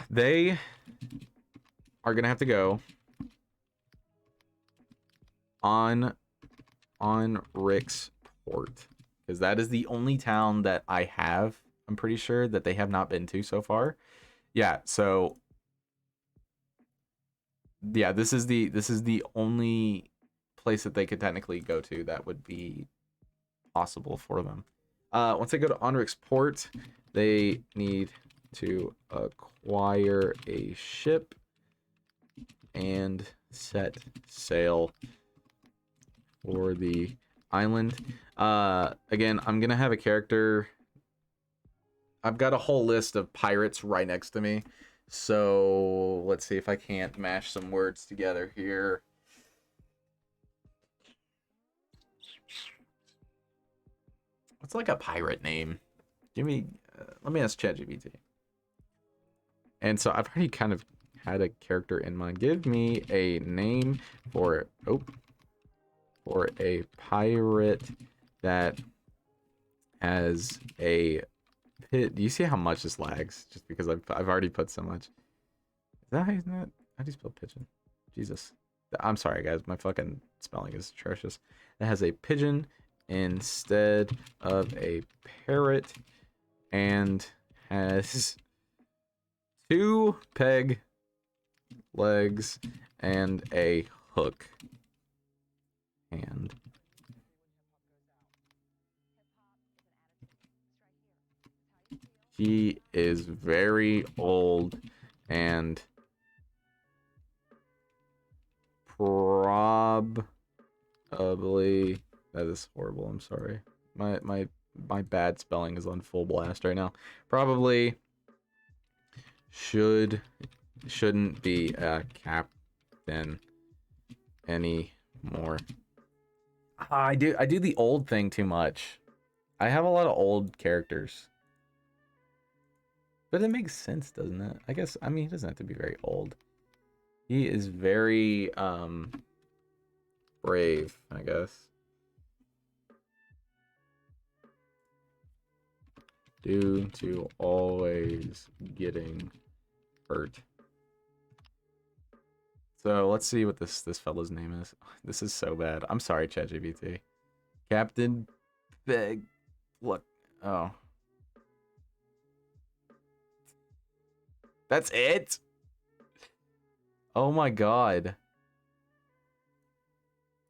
they are going to have to go on Rick's port, because that is the only town that I have, I'm pretty sure, that they have not been to so far. Yeah, so yeah, this is the only place that they could technically go to that would be possible for them. Once they go to Onric's port, they need to acquire a ship and set sail for the island. Again, I'm gonna have a character. I've got a whole list of pirates right next to me. So let's see if I can't mash some words together here. What's like a pirate name? Give me, let me ask ChatGPT. And so I've already kind of had a character in mind. Give me a name for a pirate that has a pit. Do you see how much this lags? Just because I've already put so much. Is that how you spell pigeon? Jesus. I'm sorry, guys. My fucking spelling is atrocious. It has a pigeon instead of a parrot and has 2 peg legs and a hook hand. He is very old and probably, that is horrible, I'm sorry. My bad spelling is on full blast right now. Probably shouldn't be a captain anymore. I do the old thing too much. I have a lot of old characters. But it makes sense, doesn't it? I guess, I mean, he doesn't have to be very old. He is very brave, I guess. Due to always getting hurt. So let's see what this fella's name is. This is so bad. I'm sorry, ChatGPT. Captain Beg. Look. Oh. That's it? Oh my god.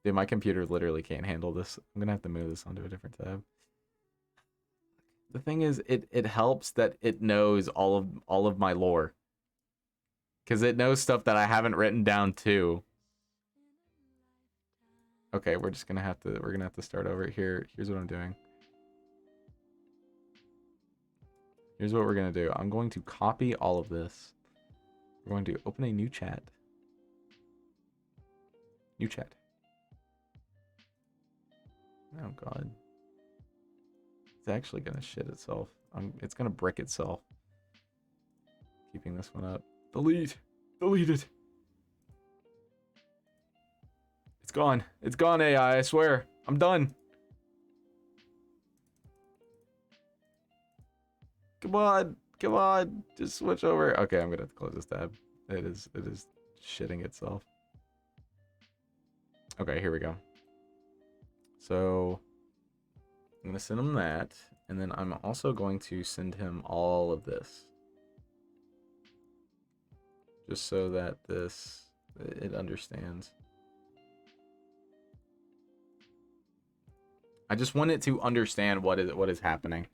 Dude, my computer literally can't handle this. I'm gonna have to move this onto a different tab. The thing is, it helps that it knows all of my lore. Because it knows stuff that I haven't written down too. Okay, we're gonna have to start over here. Here's what I'm doing. Here's what we're gonna do. I'm going to copy all of this. We're going to open a new chat. New chat. Oh god. It's actually gonna shit itself. It's gonna brick itself. Keeping this one up. Delete. Delete it. It's gone. It's gone, AI. I swear. I'm done. Come on. Come on. Just switch over. Okay, I'm gonna have to close this tab. It is shitting itself. Okay, here we go. So I'm gonna send him that, and then I'm also going to send him all of this. Just so that it understands. I just want it to understand what is happening.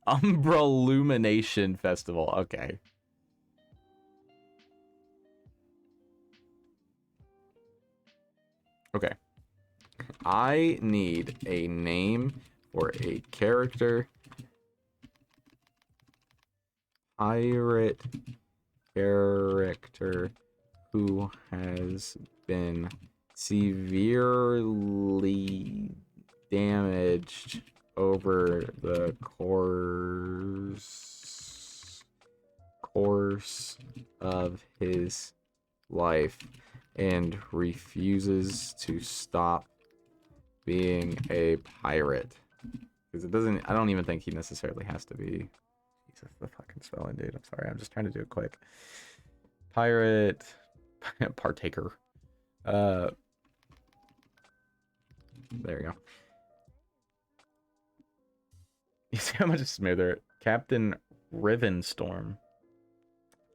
Umbralumination Festival. Okay. Okay. I need a name for a character. Pirate character who has been severely damaged over the course of his life and refuses to stop being a pirate. Because I don't even think he necessarily has to be. Jesus, the fucking spelling, dude. I'm sorry. I'm just trying to do it quick. Pirate partaker. There you go. You see how much smoother? Captain Rivenstorm.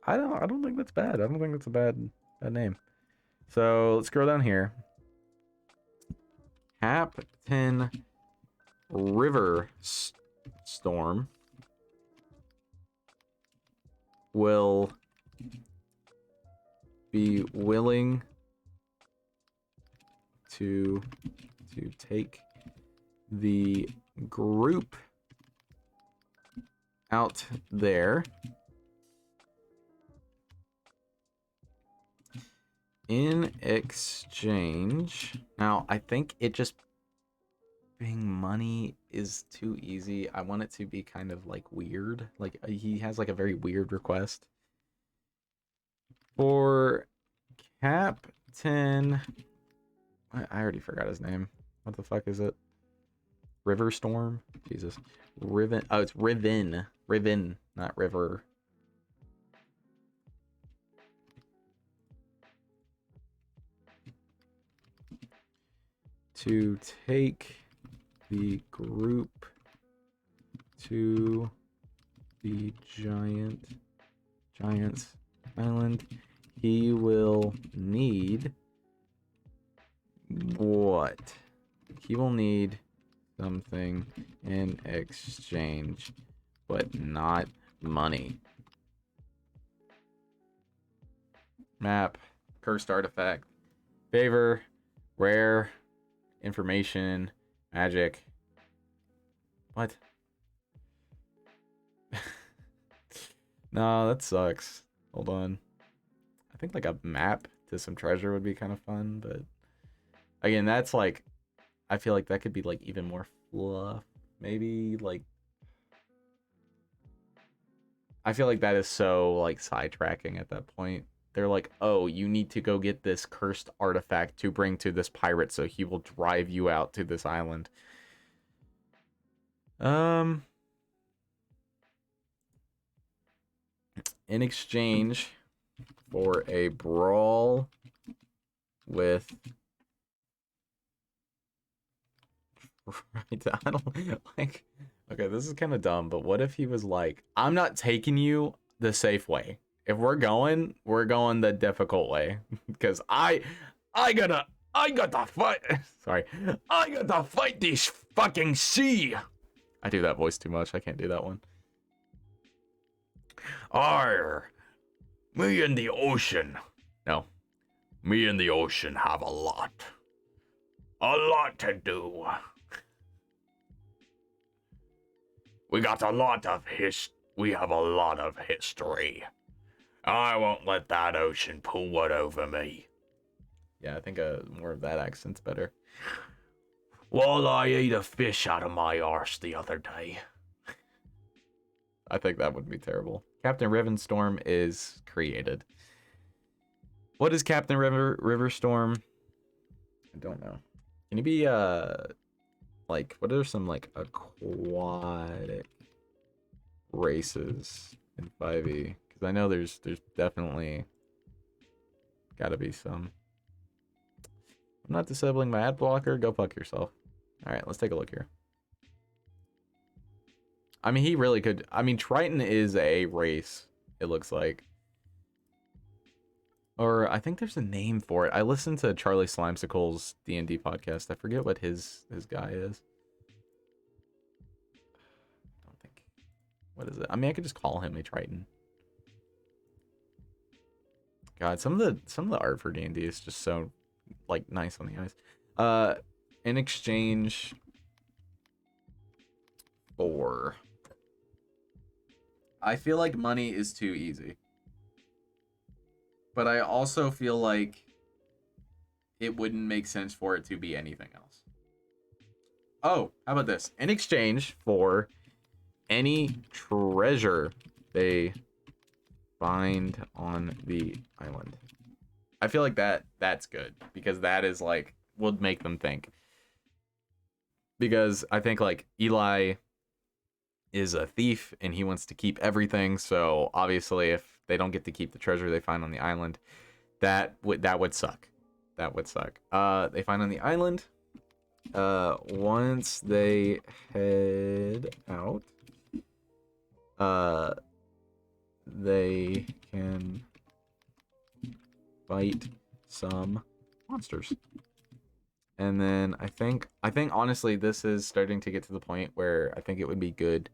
I don't think that's bad. I don't think that's a bad name. So let's scroll down here. Captain Riverstorm will be willing to take the group out there in exchange. Now, I think it just being money is too easy. I want it to be kind of like weird. Like he has like a very weird request for Captain. I already forgot his name. What the fuck is it? Riverstorm? Jesus. Riven. Oh, it's Riven. Riven, not River. To take the group to the Giant's Island, he will need what? He will need something in exchange, but not money. Map, cursed artifact, favor, rare, information, magic. What? No, that sucks. Hold on. I think like a map to some treasure would be kind of fun, but again, that's like, I feel like that could be like even more fluff. Maybe like, I feel like that is so like sidetracking at that point. They're like, oh, you need to go get this cursed artifact to bring to this pirate so he will drive you out to this island. In exchange for a brawl with right, I don't like, okay, this is kind of dumb, but what if he was like, I'm not taking you the safe way. if we're going the difficult way. Because I gotta fight. Sorry. I gotta fight this fucking sea. I do that voice too much. I can't do that one. Arr, me and the ocean. No. Me and the ocean have a lot to do. We have a lot of history. I won't let that ocean pull one over me. Yeah, I think more of that accent's better. Well, I ate a fish out of my arse the other day. I think that would be terrible. Captain Rivenstorm is created. What is Captain Riverstorm? I don't know. Can you be like, what are some like aquatic races in 5e? Because I know there's definitely gotta be some. I'm not disabling my ad blocker. Go fuck yourself. All right, let's take a look here. I mean, he really could. I mean, Triton is a race, it looks like. Or I think there's a name for it. I listened to Charlie Slimesicle's D&D podcast. I forget what his guy is. I don't think. What is it? I mean, I could just call him a Triton. God, some of the art for D&D is just so like nice on the eyes. In exchange for, I feel like money is too easy. But I also feel like it wouldn't make sense for it to be anything else. Oh, how about this? In exchange for any treasure they find on the island. I feel like that's good, because that is like, would make them think. Because I think like Eli is a thief and he wants to keep everything, so obviously if they don't get to keep the treasure they find on the island, that would suck. That would suck. They find on the island. Once they head out, they can fight some monsters. And then I think honestly this is starting to get to the point where I think it would be good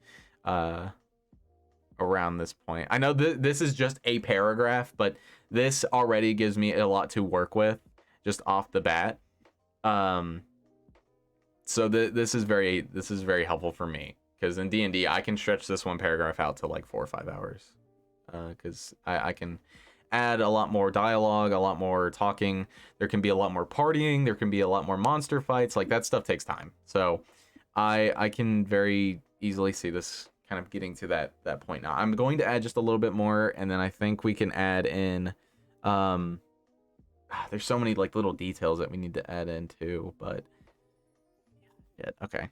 around this point. I know this is just a paragraph, but this already gives me a lot to work with just off the bat. So this is very helpful for me, because in D&D I can stretch this one paragraph out to like 4 or 5 hours, because I can add a lot more dialogue, a lot more talking. There can be a lot more partying. There can be a lot more monster fights. Like, that stuff takes time. So I can very easily see this kind of getting to that point. Now I'm going to add just a little bit more, and then I think we can add in there's so many like little details that we need to add in too, but yeah, okay.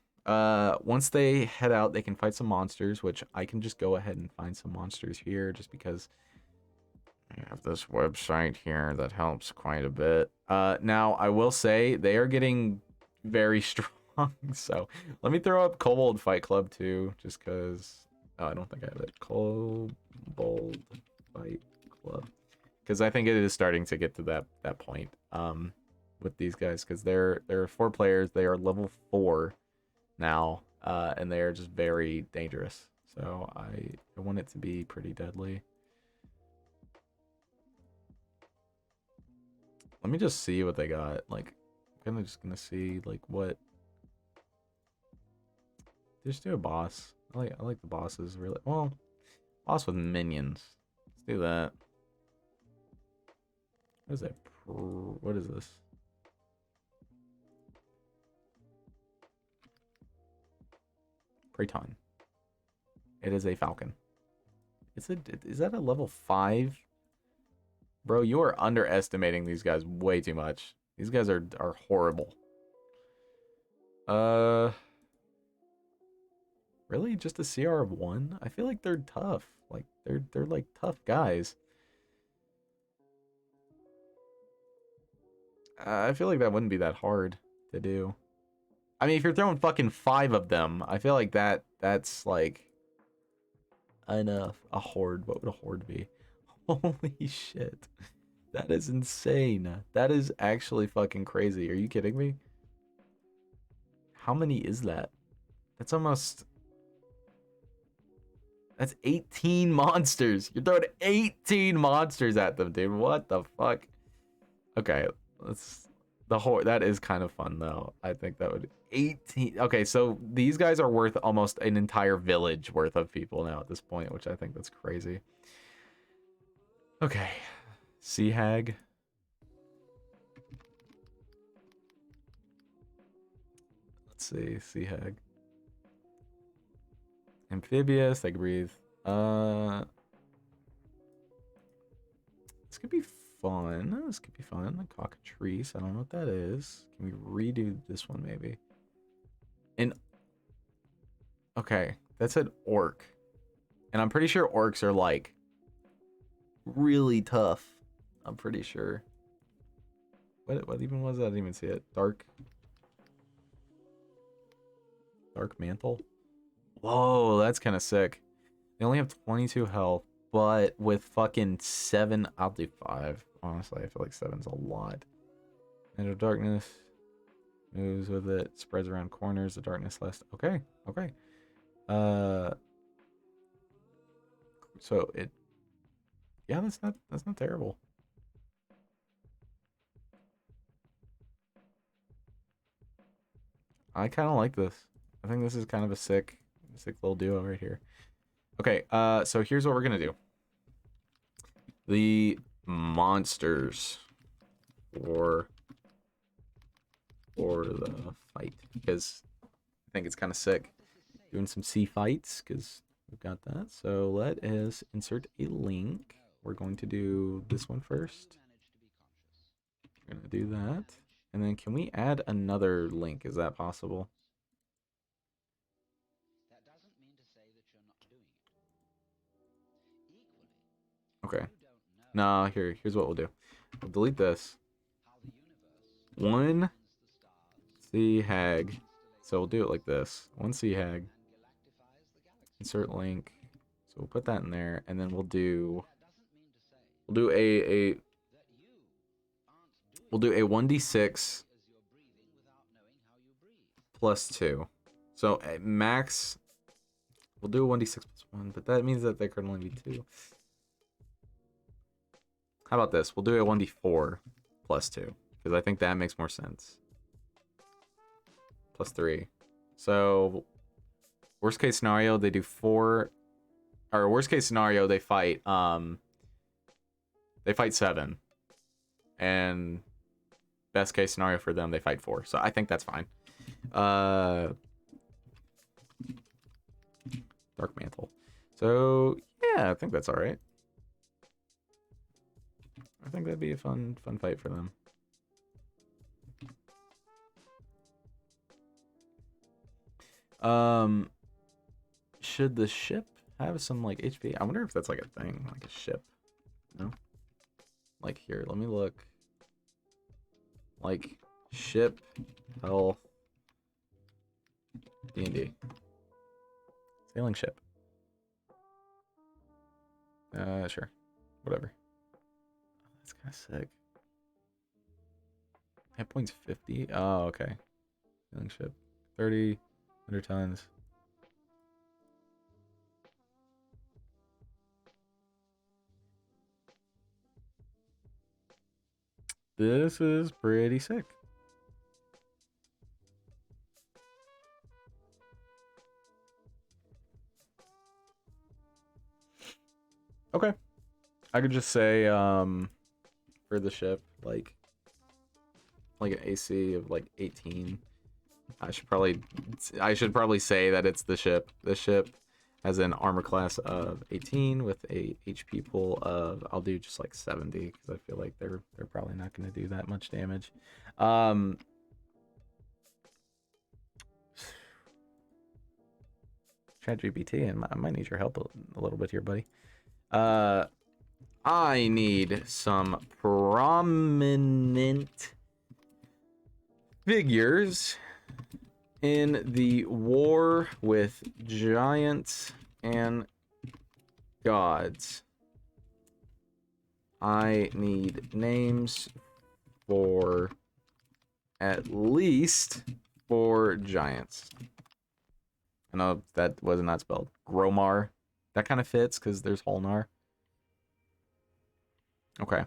Once they head out, they can fight some monsters, which I can just go ahead and find some monsters here just because I have this website here that helps quite a bit. Now I will say they are getting very strong. So let me throw up Kobold Fight Club too, just because I don't think I have it. Kobold Fight Club, because I think it is starting to get to that point with these guys, because they're 4 players. They are level 4 now, and they are just very dangerous. So I want it to be pretty deadly. Let me just see what they got. Like, I'm kind of just gonna see like what. Just do a boss. I like the bosses really. Well, boss with minions. Let's do that. What is that? What is this? Praeton. It is a falcon. Is that a level 5? Bro, you are underestimating these guys way too much. These guys are horrible. Really? Just a CR of 1? I feel like they're tough. Like they're like tough guys. I feel like that wouldn't be that hard to do. I mean, if you're throwing fucking 5 of them, I feel like that's like enough. A horde. What would a horde be? Oh Holy shit. That is insane. That is actually fucking crazy. Are you kidding me? How many is that? That's almost... That's 18 monsters. You're throwing 18 monsters at them, dude. What the fuck? Okay, let's... That is kind of fun, though. I think that would... 18... Okay, so these guys are worth almost an entire village worth of people now at this point, which I think that's crazy. Okay. Sea Hag. Let's see. Sea Hag. Amphibious. They can breathe. This could be fun. This could be fun. The cockatrice. I don't know what that is. Can we redo this one maybe? Okay, that's an orc. And I'm pretty sure orcs are like really tough. I'm pretty sure. What even was that? I didn't even see it. Dark mantle. Whoa, that's kind of sick. They only have 22 health, but with fucking 7, I'll do 5. Honestly, I feel like 7's a lot. End of darkness. Moves with it. Spreads around corners. The darkness lasts. Okay. So it... Yeah, that's not terrible. I kind of like this. I think this is kind of a sick little duo right here. Okay, so here's what we're gonna do. The monsters for the fight, because I think it's kind of sick doing some sea fights, because we've got that. So let us insert a link. We're going to do this one first. We're gonna do that, and then can we add another link? Is that possible? Okay. No, here's what we'll do. We'll delete this. One sea hag. So we'll do it like this. One sea hag. Insert link. So we'll put that in there, and then we'll do a 1d6 plus 2. So at max, we'll do a 1d6 plus 1, but that means that there can only be 2. How about this? We'll do a 1d4 plus 2, because I think that makes more sense. Plus 3. So, worst case scenario, they do 4... Or worst case scenario, they fight 7. And best case scenario for them, they fight 4. So I think that's fine. Dark Mantle. So, yeah, I think that's alright. I think that'd be a fun fight for them. Should the ship have some like HP? I wonder if that's like a thing, like a ship. No? Like here, let me look. Like ship health D&D. Sailing ship. Sure. Whatever. That's kind of sick. Hit points 50. Oh, okay. Sailing ship. 30. 100 tons. This is pretty sick. Okay. I could just say, for the ship, like an AC of like 18. I should probably say that it's the ship. The ship has an armor class of 18 with a HP pool of, I'll do just like 70 because I feel like they're probably not going to do that much damage. ChatGPT, and I might need your help a little bit here, buddy. I need some prominent figures in the war with giants and gods. I need names for at least 4 giants. I know that was not spelled. Gromar. That kind of fits because there's Holnar. Okay.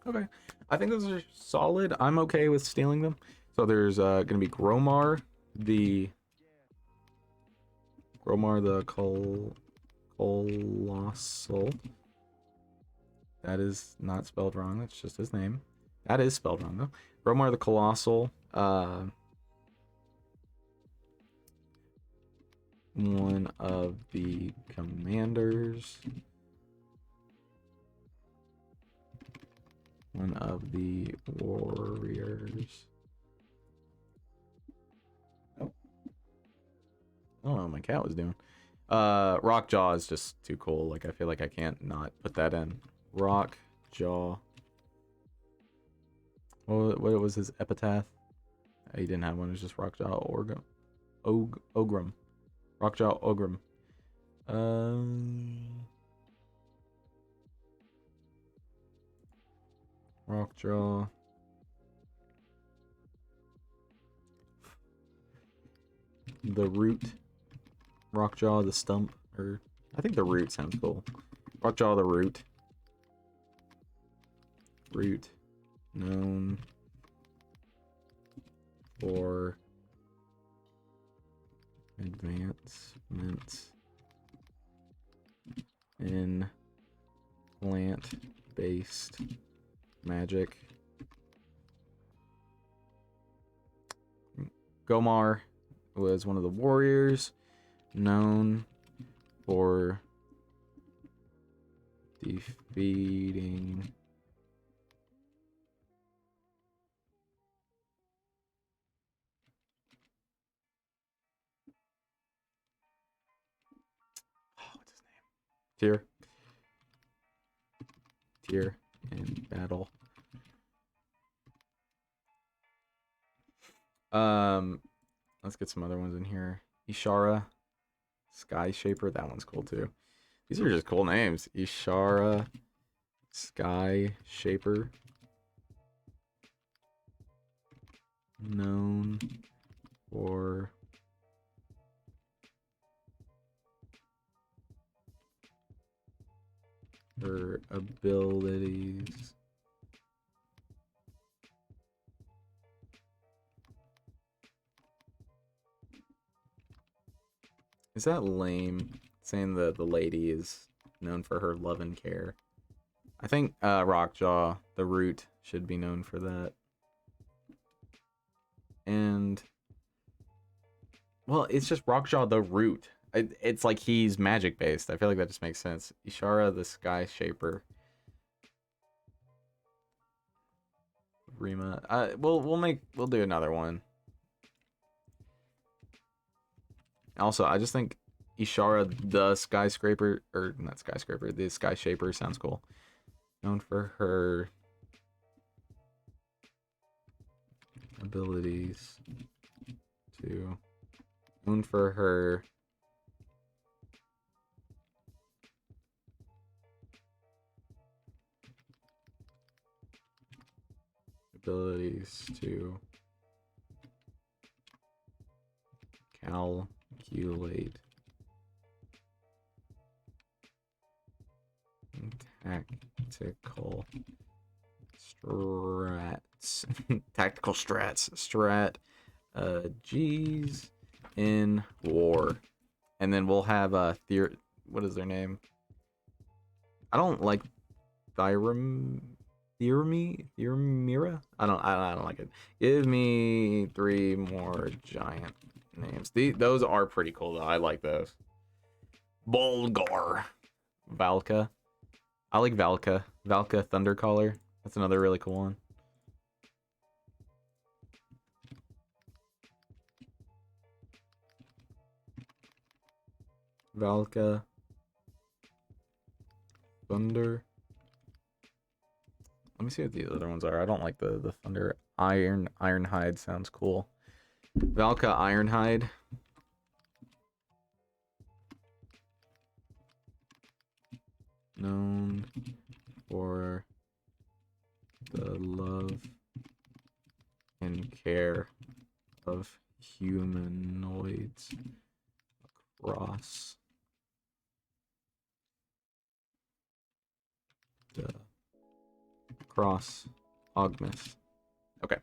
Okay. I think those are solid. I'm okay with stealing them. So there's going to be Gromar the Colossal. That is not spelled wrong. That's just his name. That is spelled wrong, though. Gromar the Colossal. One of the commanders. One of the warriors. Oh. I don't know what my cat was doing. Rockjaw is just too cool. Like, I feel like I can't not put that in. Rockjaw. What was his epitaph? He didn't have one. It was just Rockjaw Ogrim. Rockjaw Ogrim. Rockjaw. The Root. Rockjaw the Stump. Or I think the Root sounds cool. Rockjaw the Root. Root. Known for advancements in plant-based magic. Gomar was one of the warriors known for defeating what's his name? Tyr in battle. Let's get some other ones in here. Ishara, Sky Shaper, that one's cool too. These are just cool names. Ishara, Sky Shaper. Known for her abilities. Is that lame? Saying that the lady is known for her love and care. I think Rockjaw, the Root, should be known for that. And well, it's just Rockjaw the Root. It's like he's magic based. I feel like that just makes sense. Ishara the Sky Shaper. Rima. We'll do another one. Also, I just think Ishara the Skyscraper, or not Skyscraper, the Sky Shaper sounds cool. Known for her abilities to. Known for her abilities to calculate tactical strats. Tactical strats. G's in war. And then we'll have what is their name? I don't like Thyramira? I don't like it. Give me 3 more giant names. Those are pretty cool though. I like those. Bulgar. Valka. I like Valka. Valka Thundercaller. That's another really cool one. Valka. Thunder. Let me see what these other ones are. I don't like the Thunder Ironhide sounds cool. Valka Ironhide. Known for the love and care of humanoids across Ogmus. Okay.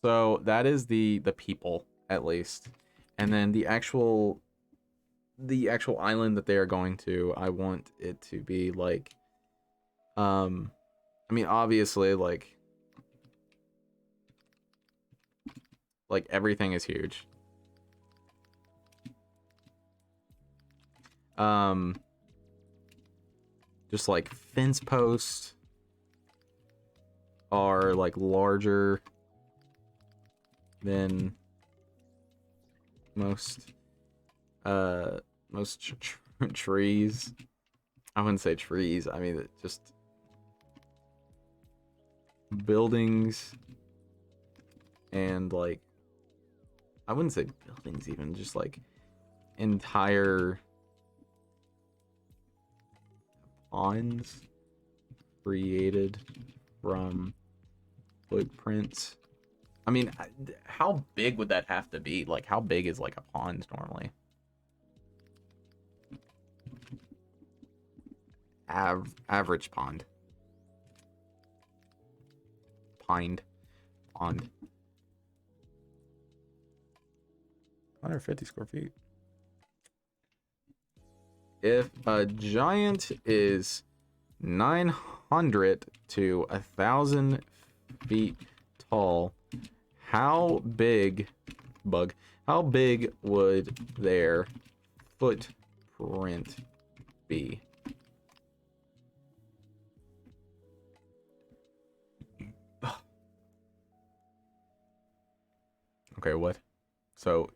So that is the people, at least. And then the actual island that they are going to, I want it to be like I mean obviously like everything is huge. Just like fence posts are like larger than most trees. I wouldn't say trees. I mean just buildings and like I wouldn't say buildings even, just like entire ponds created from footprints. I mean, how big would that have to be? Like, how big is like a pond normally? Average pond. Pond. 150 square feet. If a giant is 900 to 1,000 feet tall, how big would their footprint be? Okay, what? So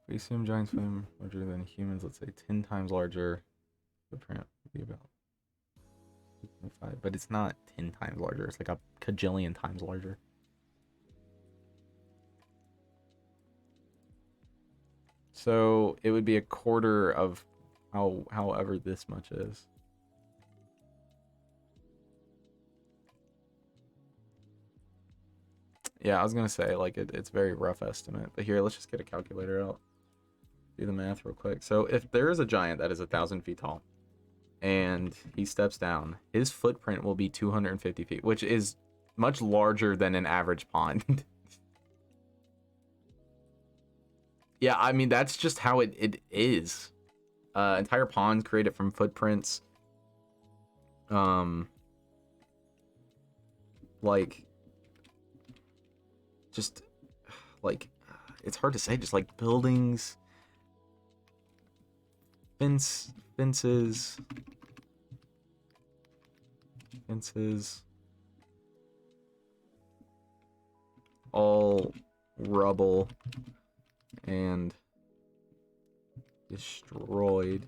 we assume giants swim larger than humans, let's say 10 times larger. Footprint would be about 2.5, but it's not 10 times larger. It's like a cajillion times larger. So it would be a quarter of however this much is. Yeah, I was gonna say like it's very rough estimate, but here let's just get a calculator out. Do the math real quick. So if there is a giant that is 1,000 feet tall, and he steps down, his footprint will be 250 feet, which is much larger than an average pond. Yeah, I mean that's just how it is. Entire ponds created from footprints. Like just like it's hard to say, just like buildings, fences, all rubble and destroyed.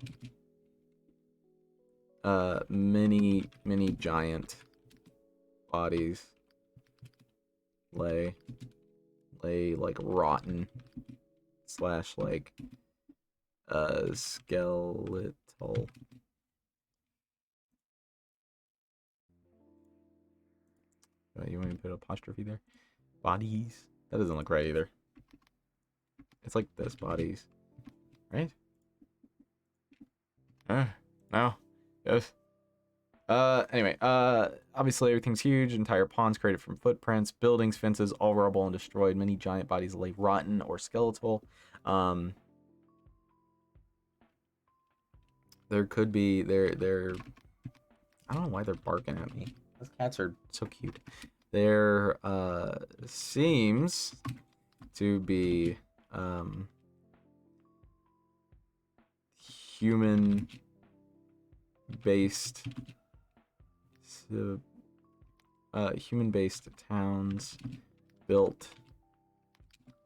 Many giant bodies lay like rotten slash like skeletal. You want me to put apostrophe there? Bodies? That doesn't look right either. It's like this, bodies. Right? No. Yes. Anyway, obviously everything's huge. Entire ponds created from footprints, buildings, fences, all rubble and destroyed. Many giant bodies lay rotten or skeletal. There could be they're I don't know why they're barking at me. Those cats are so cute. There seems to be human based towns built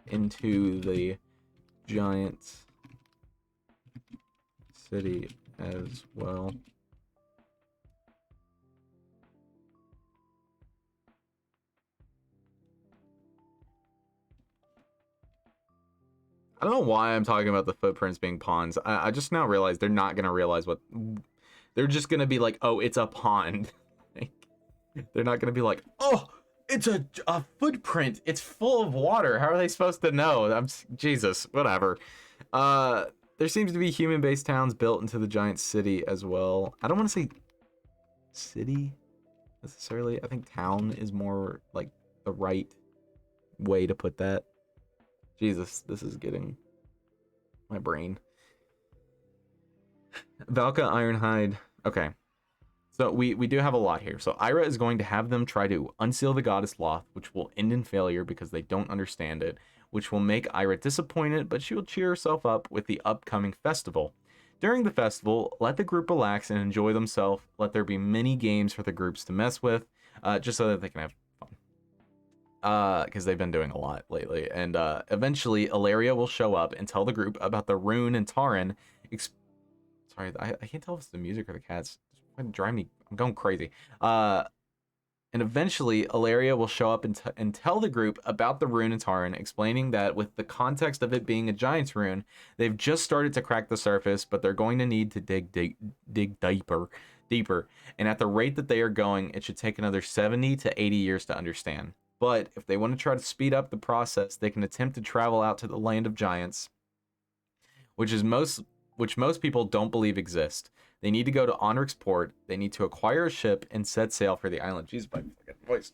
into the giant city as well. I don't know why I'm talking about the footprints being pawns. I just now realized they're not going to realize what... They're just going to be like, oh, it's a pond. They're not going to be like, oh, it's a footprint. It's full of water. How are they supposed to know? Jesus, whatever. There seems to be human-based towns built into the giant city as well. I don't want to say city necessarily. I think town is more like the right way to put that. Jesus, this is getting my brain. Valka Ironhide. Okay. So we do have a lot here. So Ira is going to have them try to unseal the goddess Loth, which will end in failure because they don't understand it, which will make Ira disappointed, but she will cheer herself up with the upcoming festival. During the festival, let the group relax and enjoy themselves. Let there be many games for the groups to mess with, just so that they can have fun. Because they've been doing a lot lately. And eventually, Ilaria will show up and tell the group about the rune and Taran. Sorry, I can't tell if it's the music or the cats. It's driving me. I'm going crazy. And eventually, Ilaria will show up and tell the group about the rune and Taran, explaining that with the context of it being a giant's rune, they've just started to crack the surface, but they're going to need to dig deeper. And at the rate that they are going, it should take another 70 to 80 years to understand. But if they want to try to speed up the process, they can attempt to travel out to the land of giants, which most people don't believe exist. They need to go to Onric's port. They need to acquire a ship and set sail for the island. Jesus, my fucking voice.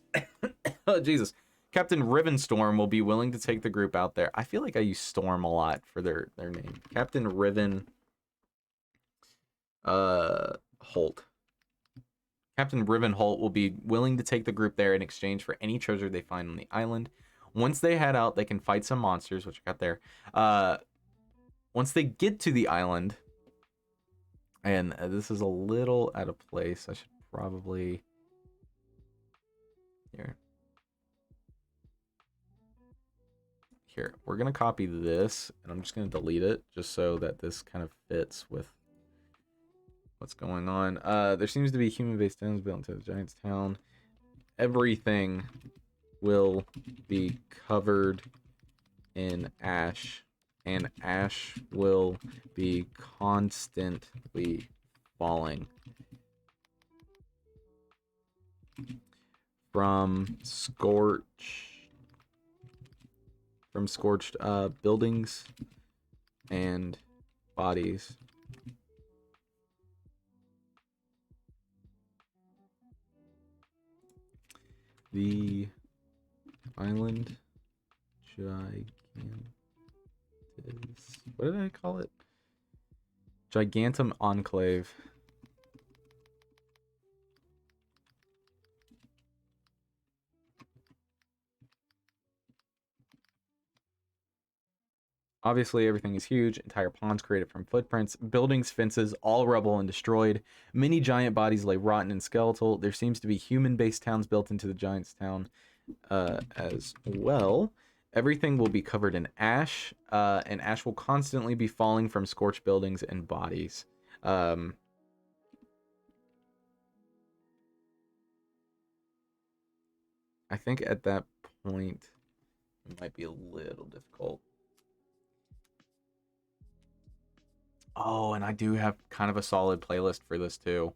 Oh, Jesus. Captain Rivenstorm will be willing to take the group out there. I feel like I use Storm a lot for their name. Captain Riven Holt. Captain Riven Holt will be willing to take the group there in exchange for any treasure they find on the island. Once they head out, they can fight some monsters, which I got there. Once they get to the island, and this is a little out of place. I should probably... Here, we're going to copy this, and I'm just going to delete it, just so that this kind of fits with what's going on. There seems to be human-based towns built into the Giant's town. Everything will be covered in ash, and ash will be constantly falling from scorched buildings and bodies. The island what did I call it? Gigantum Enclave. Obviously, everything is huge. Entire ponds created from footprints. Buildings, fences, all rubble and destroyed. Many giant bodies lay rotten and skeletal. There seems to be human-based towns built into the Giant's town as well. Everything will be covered in ash, and ash will constantly be falling from scorched buildings and bodies. I think at that point, it might be a little difficult. Oh, and I do have kind of a solid playlist for this too.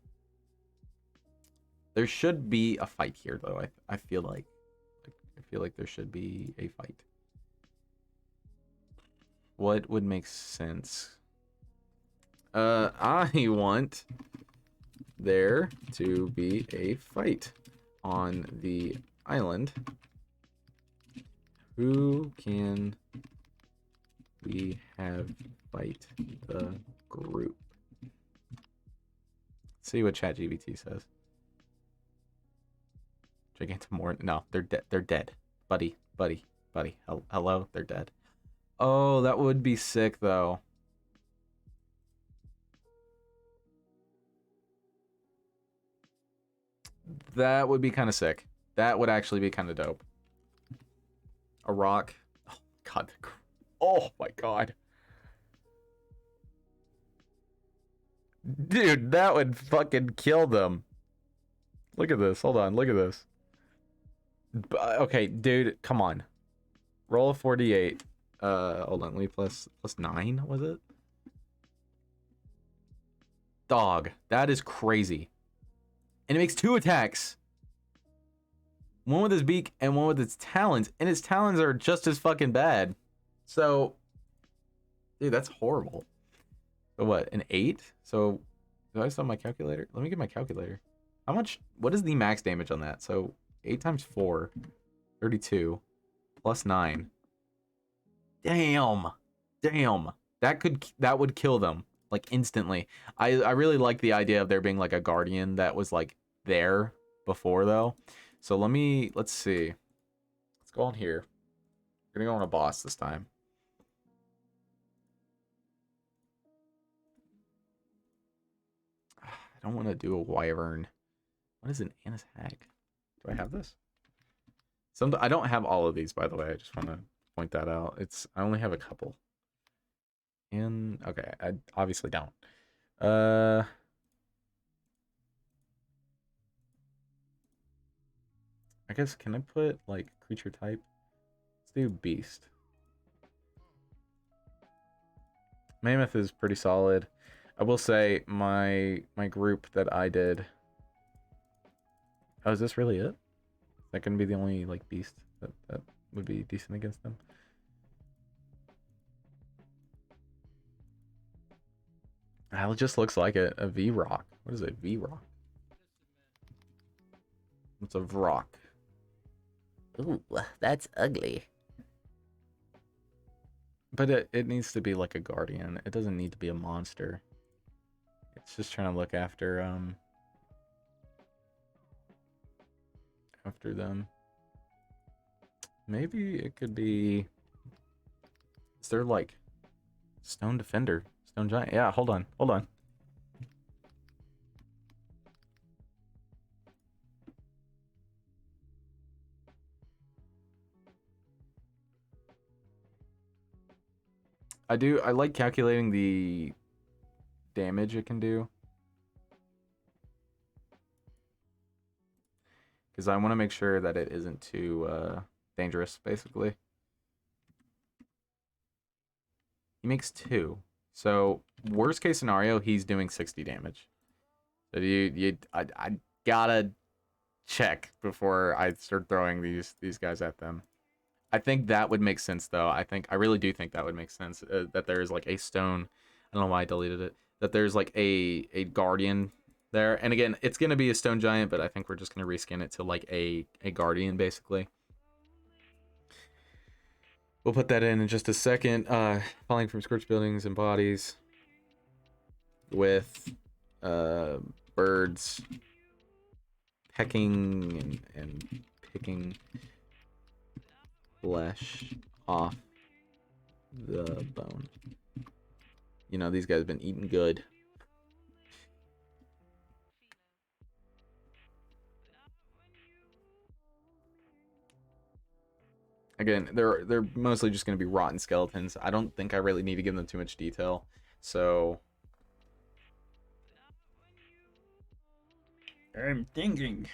There should be a fight here, though. I feel like there should be a fight. What would make sense? I want there to be a fight on the island. Who can we have fight the group? Let's see what ChatGPT says. Gigantomorph. No, they're dead. They're dead. Buddy. Hello, they're dead. Oh, that would be sick, though. That would be kind of sick. That would actually be kind of dope. A rock. Oh, God. god. Oh my god. Dude, that would fucking kill them. Look at this. Hold on. Look at this. Okay, dude, come on. Roll a 48. Hold on. Let me plus 9, was it? Dog. That is crazy. And it makes 2 attacks. One with his beak and one with its talons. And its talons are just as fucking bad. So, dude, that's horrible. So what, an 8? So, do I still have my calculator? Let me get my calculator. How much, what is the max damage on that? So, 8 times 4, 32, plus 9. Damn. Damn. That would kill them, like, instantly. I really like the idea of there being, like, a guardian that was, like, there before, though. So let's see. Let's go on here. We're gonna go on a boss this time. I don't want to do a wyvern. What is an Annis hag? Do I have this? I don't have all of these, by the way. I just want to point that out. I only have a couple. And okay, I obviously don't. I guess, can I put like creature type? Let's do beast. Mammoth is pretty solid. I will say my group that I did. Oh, is this really it? Is that gonna be the only like beast that would be decent against them? It just looks like a V-Rock. What is a V-Rock? It's a Vrock. Ooh, that's ugly. But it needs to be like a guardian. It doesn't need to be a monster. It's just trying to look after them. Maybe it could be. Is there like stone defender, stone giant? Yeah, hold on. I like calculating the damage it can do. Because I want to make sure that it isn't too dangerous, basically. He makes 2. So, worst case scenario, he's doing 60 damage. So I gotta check before I start throwing these guys at them. I think that would make sense, though. I really do think that would make sense. That there is like a stone. I don't know why I deleted it. That there's like a guardian there. And again, it's gonna be a stone giant, but I think we're just gonna reskin it to like a guardian, basically. We'll put that in just a second. Falling from scorched buildings and bodies with birds pecking and picking flesh off the bone. You know, these guys have been eating good. Again, they're mostly just going to be rotten skeletons. I don't think I really need to give them too much detail. So I'm thinking.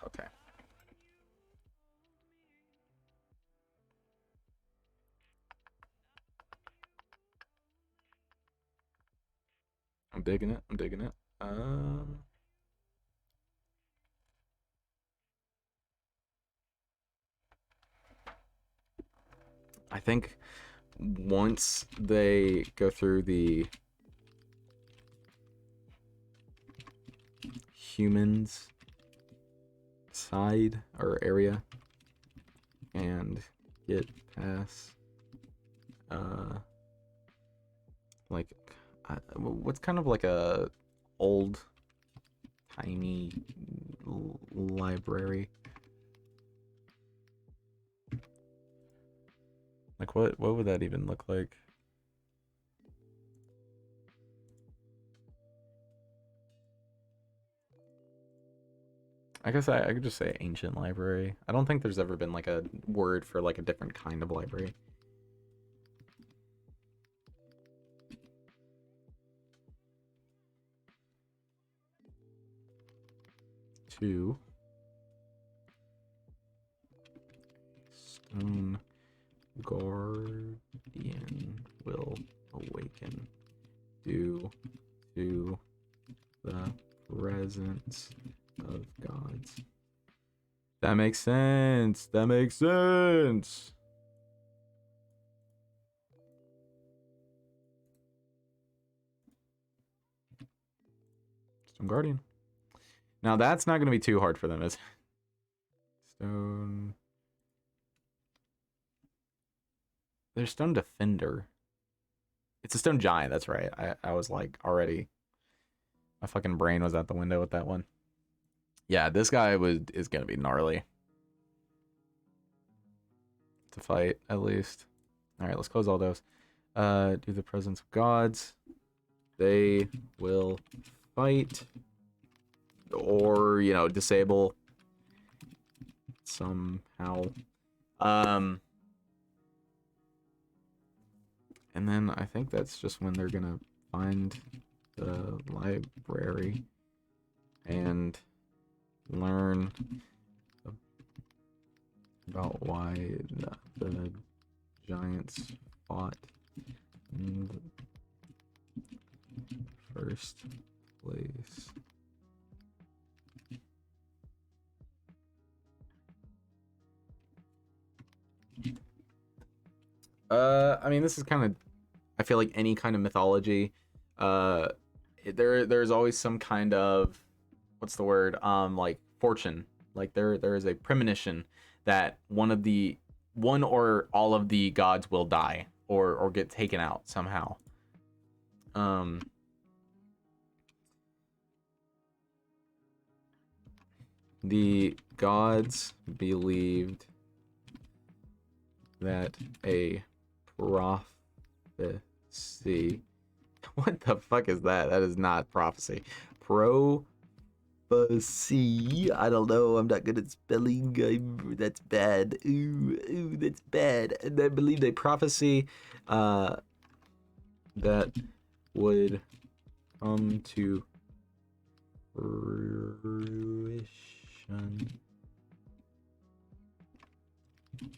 okay. I'm digging it. I think once they go through the humans side or area and get past like what's kind of like a old tiny library, like what would that even look like? I guess I could just say ancient library. I don't think there's ever been like a word for like a different kind of library. Two. Stone guardian will awaken due to the presence of gods. That makes sense. That makes sense. Stone guardian. Now that's not going to be too hard for them, is it? Stone. There's stone defender. It's a stone giant. That's right. I was like already. My fucking brain was out the window with that one. Yeah, this guy is gonna be gnarly to fight at least. All right, let's close all those. Do the presence of gods. They will fight, or disable somehow. And then I think that's just when they're gonna find the library and learn about why the giants fought in the first place. I mean, this is kind of, I feel like any kind of mythology, there's always some kind of, what's the word, like fortune. Like there is a premonition that one or all of the gods will die or get taken out somehow. The gods believed that a prophecy. What the fuck is that? That is not prophecy. Prophecy. I don't know. I'm not good at spelling. That's bad. Ooh, that's bad. And I believed a prophecy that would come to fruition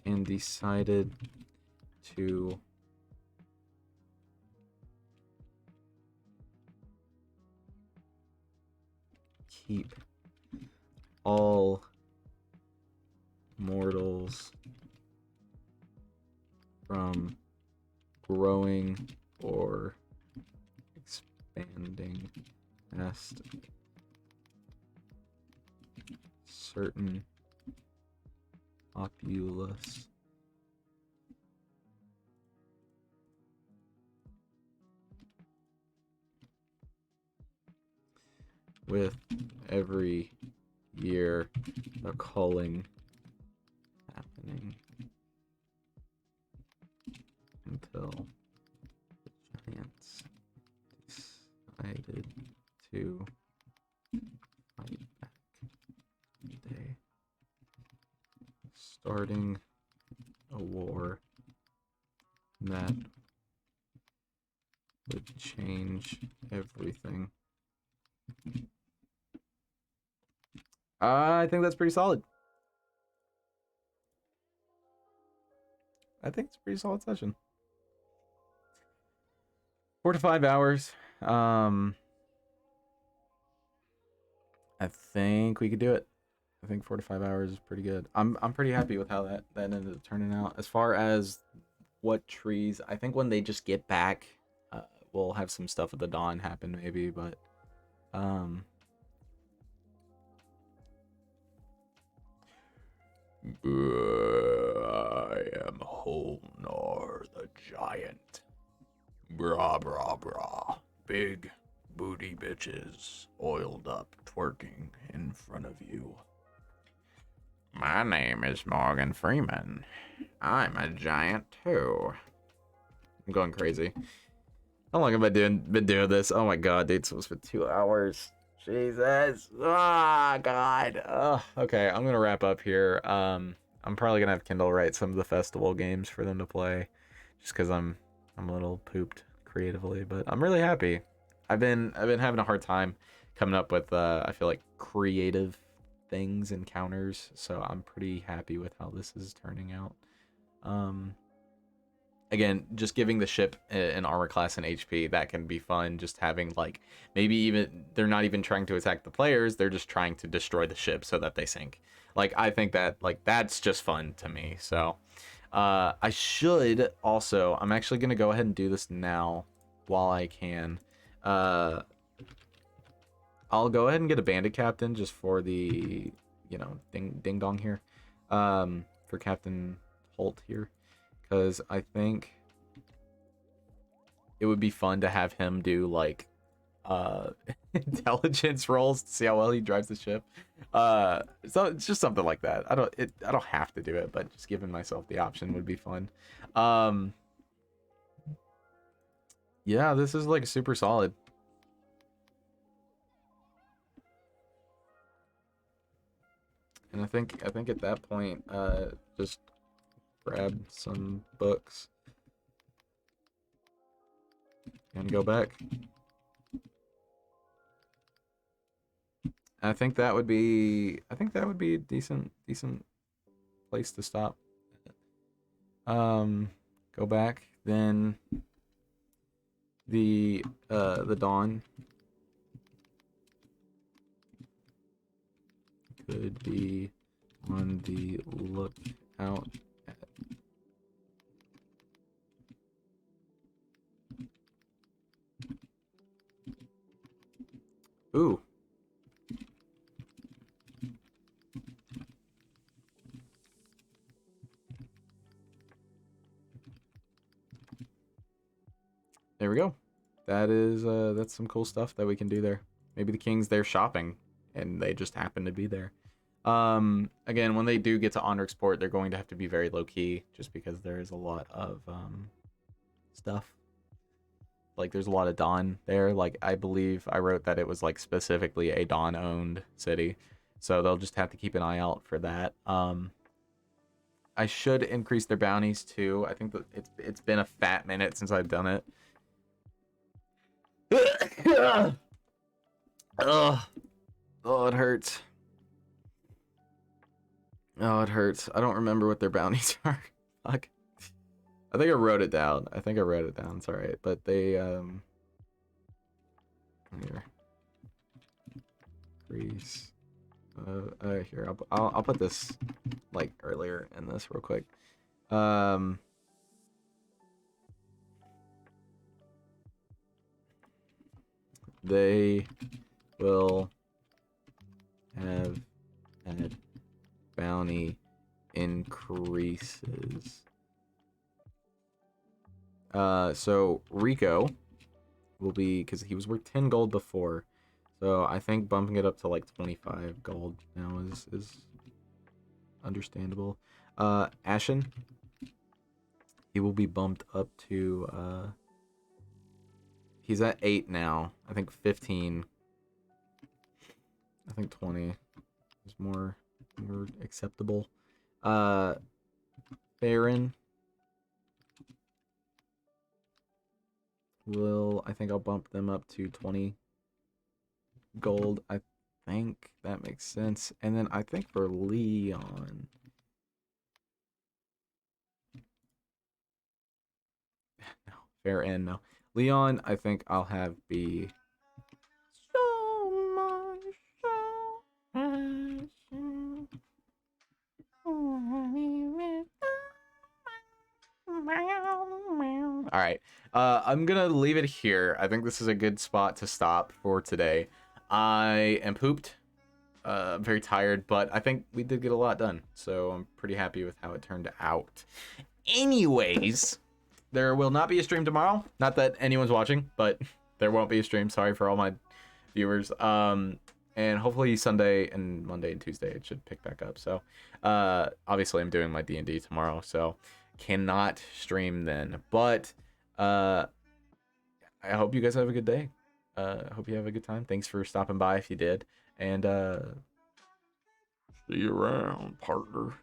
and decided to keep all mortals from growing or expanding past certain populace. With every year a culling happening until the giants decided to fight back. They starting a war that would change everything. I think that's pretty solid. I think it's a pretty solid session. 4 to 5 hours. I think we could do it. I think 4 to 5 hours is pretty good. I'm pretty happy with how that ended up turning out. As far as what trees, I think when they just get back, we'll have some stuff with the dawn happen maybe, but I am Holnar the Giant. Brah, brah, brah. Big booty bitches oiled up twerking in front of you. My name is Morgan Freeman. I'm a giant too. I'm going crazy. How long have I been doing this? Oh my god, dude, so it's been 2 hours. Jesus. Ah, God. Okay, I'm gonna wrap up here. I'm probably gonna have Kindle write some of the festival games for them to play, just because I'm a little pooped creatively, but I'm really happy. I've been having a hard time coming up with I feel like creative things, encounters, so I'm pretty happy with how this is turning out. Um, Again, just giving the ship an armor class and HP, that can be fun. Just having like maybe even they're not even trying to attack the players, they're just trying to destroy the ship so that they sink. Like I think that like that's just fun to me. So I should also, I'm actually gonna go ahead and do this now while I can. Uh I'll go ahead and get a bandit captain just for the, ding dong here. For Captain Holt here. Because I think it would be fun to have him do like intelligence rolls to see how well he drives the ship. So it's just something like that. I don't have to do it, but just giving myself the option would be fun. Yeah, this is like super solid. And I think at that point, just grab some books and go back. I think that would be a decent place to stop. Go back, then the Dawn could be on the lookout. Ooh. There we go. That is that's some cool stuff that we can do there. Maybe the king's there shopping and they just happen to be there. Again, when they do get to Onric's port, they're going to have to be very low key just because there is a lot of stuff. Like there's a lot of Dawn there. Like I believe I wrote that it was like specifically a Dawn owned city. So they'll just have to keep an eye out for that. I should increase their bounties too. I think that it's been a fat minute since I've done it. Oh, it hurts. Oh, it hurts. I don't remember what their bounties are. Fuck. I think I wrote it down. It's all right. But they here. Increase. Here. I'll put this like earlier in this real quick. They will have had bounty increases. So Rico will be, because he was worth 10 gold before, so I think bumping it up to like 25 gold now is understandable. Ashen, he will be bumped up to he's at 8 now. I think 15. I think 20 is more acceptable. Baron I think I'll bump them up to 20 gold. I think that makes sense. And then I think for Leon, no, fair end, no. Leon, I think I'll have be so much passion. All right. I'm gonna leave it here. I think this is a good spot to stop for today. I am pooped. I'm very tired, but I think we did get a lot done, so I'm pretty happy with how it turned out. Anyways, there will not be a stream tomorrow. Not that anyone's watching, but there won't be a stream. Sorry for all my viewers. And hopefully Sunday and Monday and Tuesday it should pick back up. So, obviously I'm doing my D&D tomorrow, so cannot stream then. But I hope you guys have a good day. Hope you have a good time. Thanks for stopping by if you did. And see you around, partner.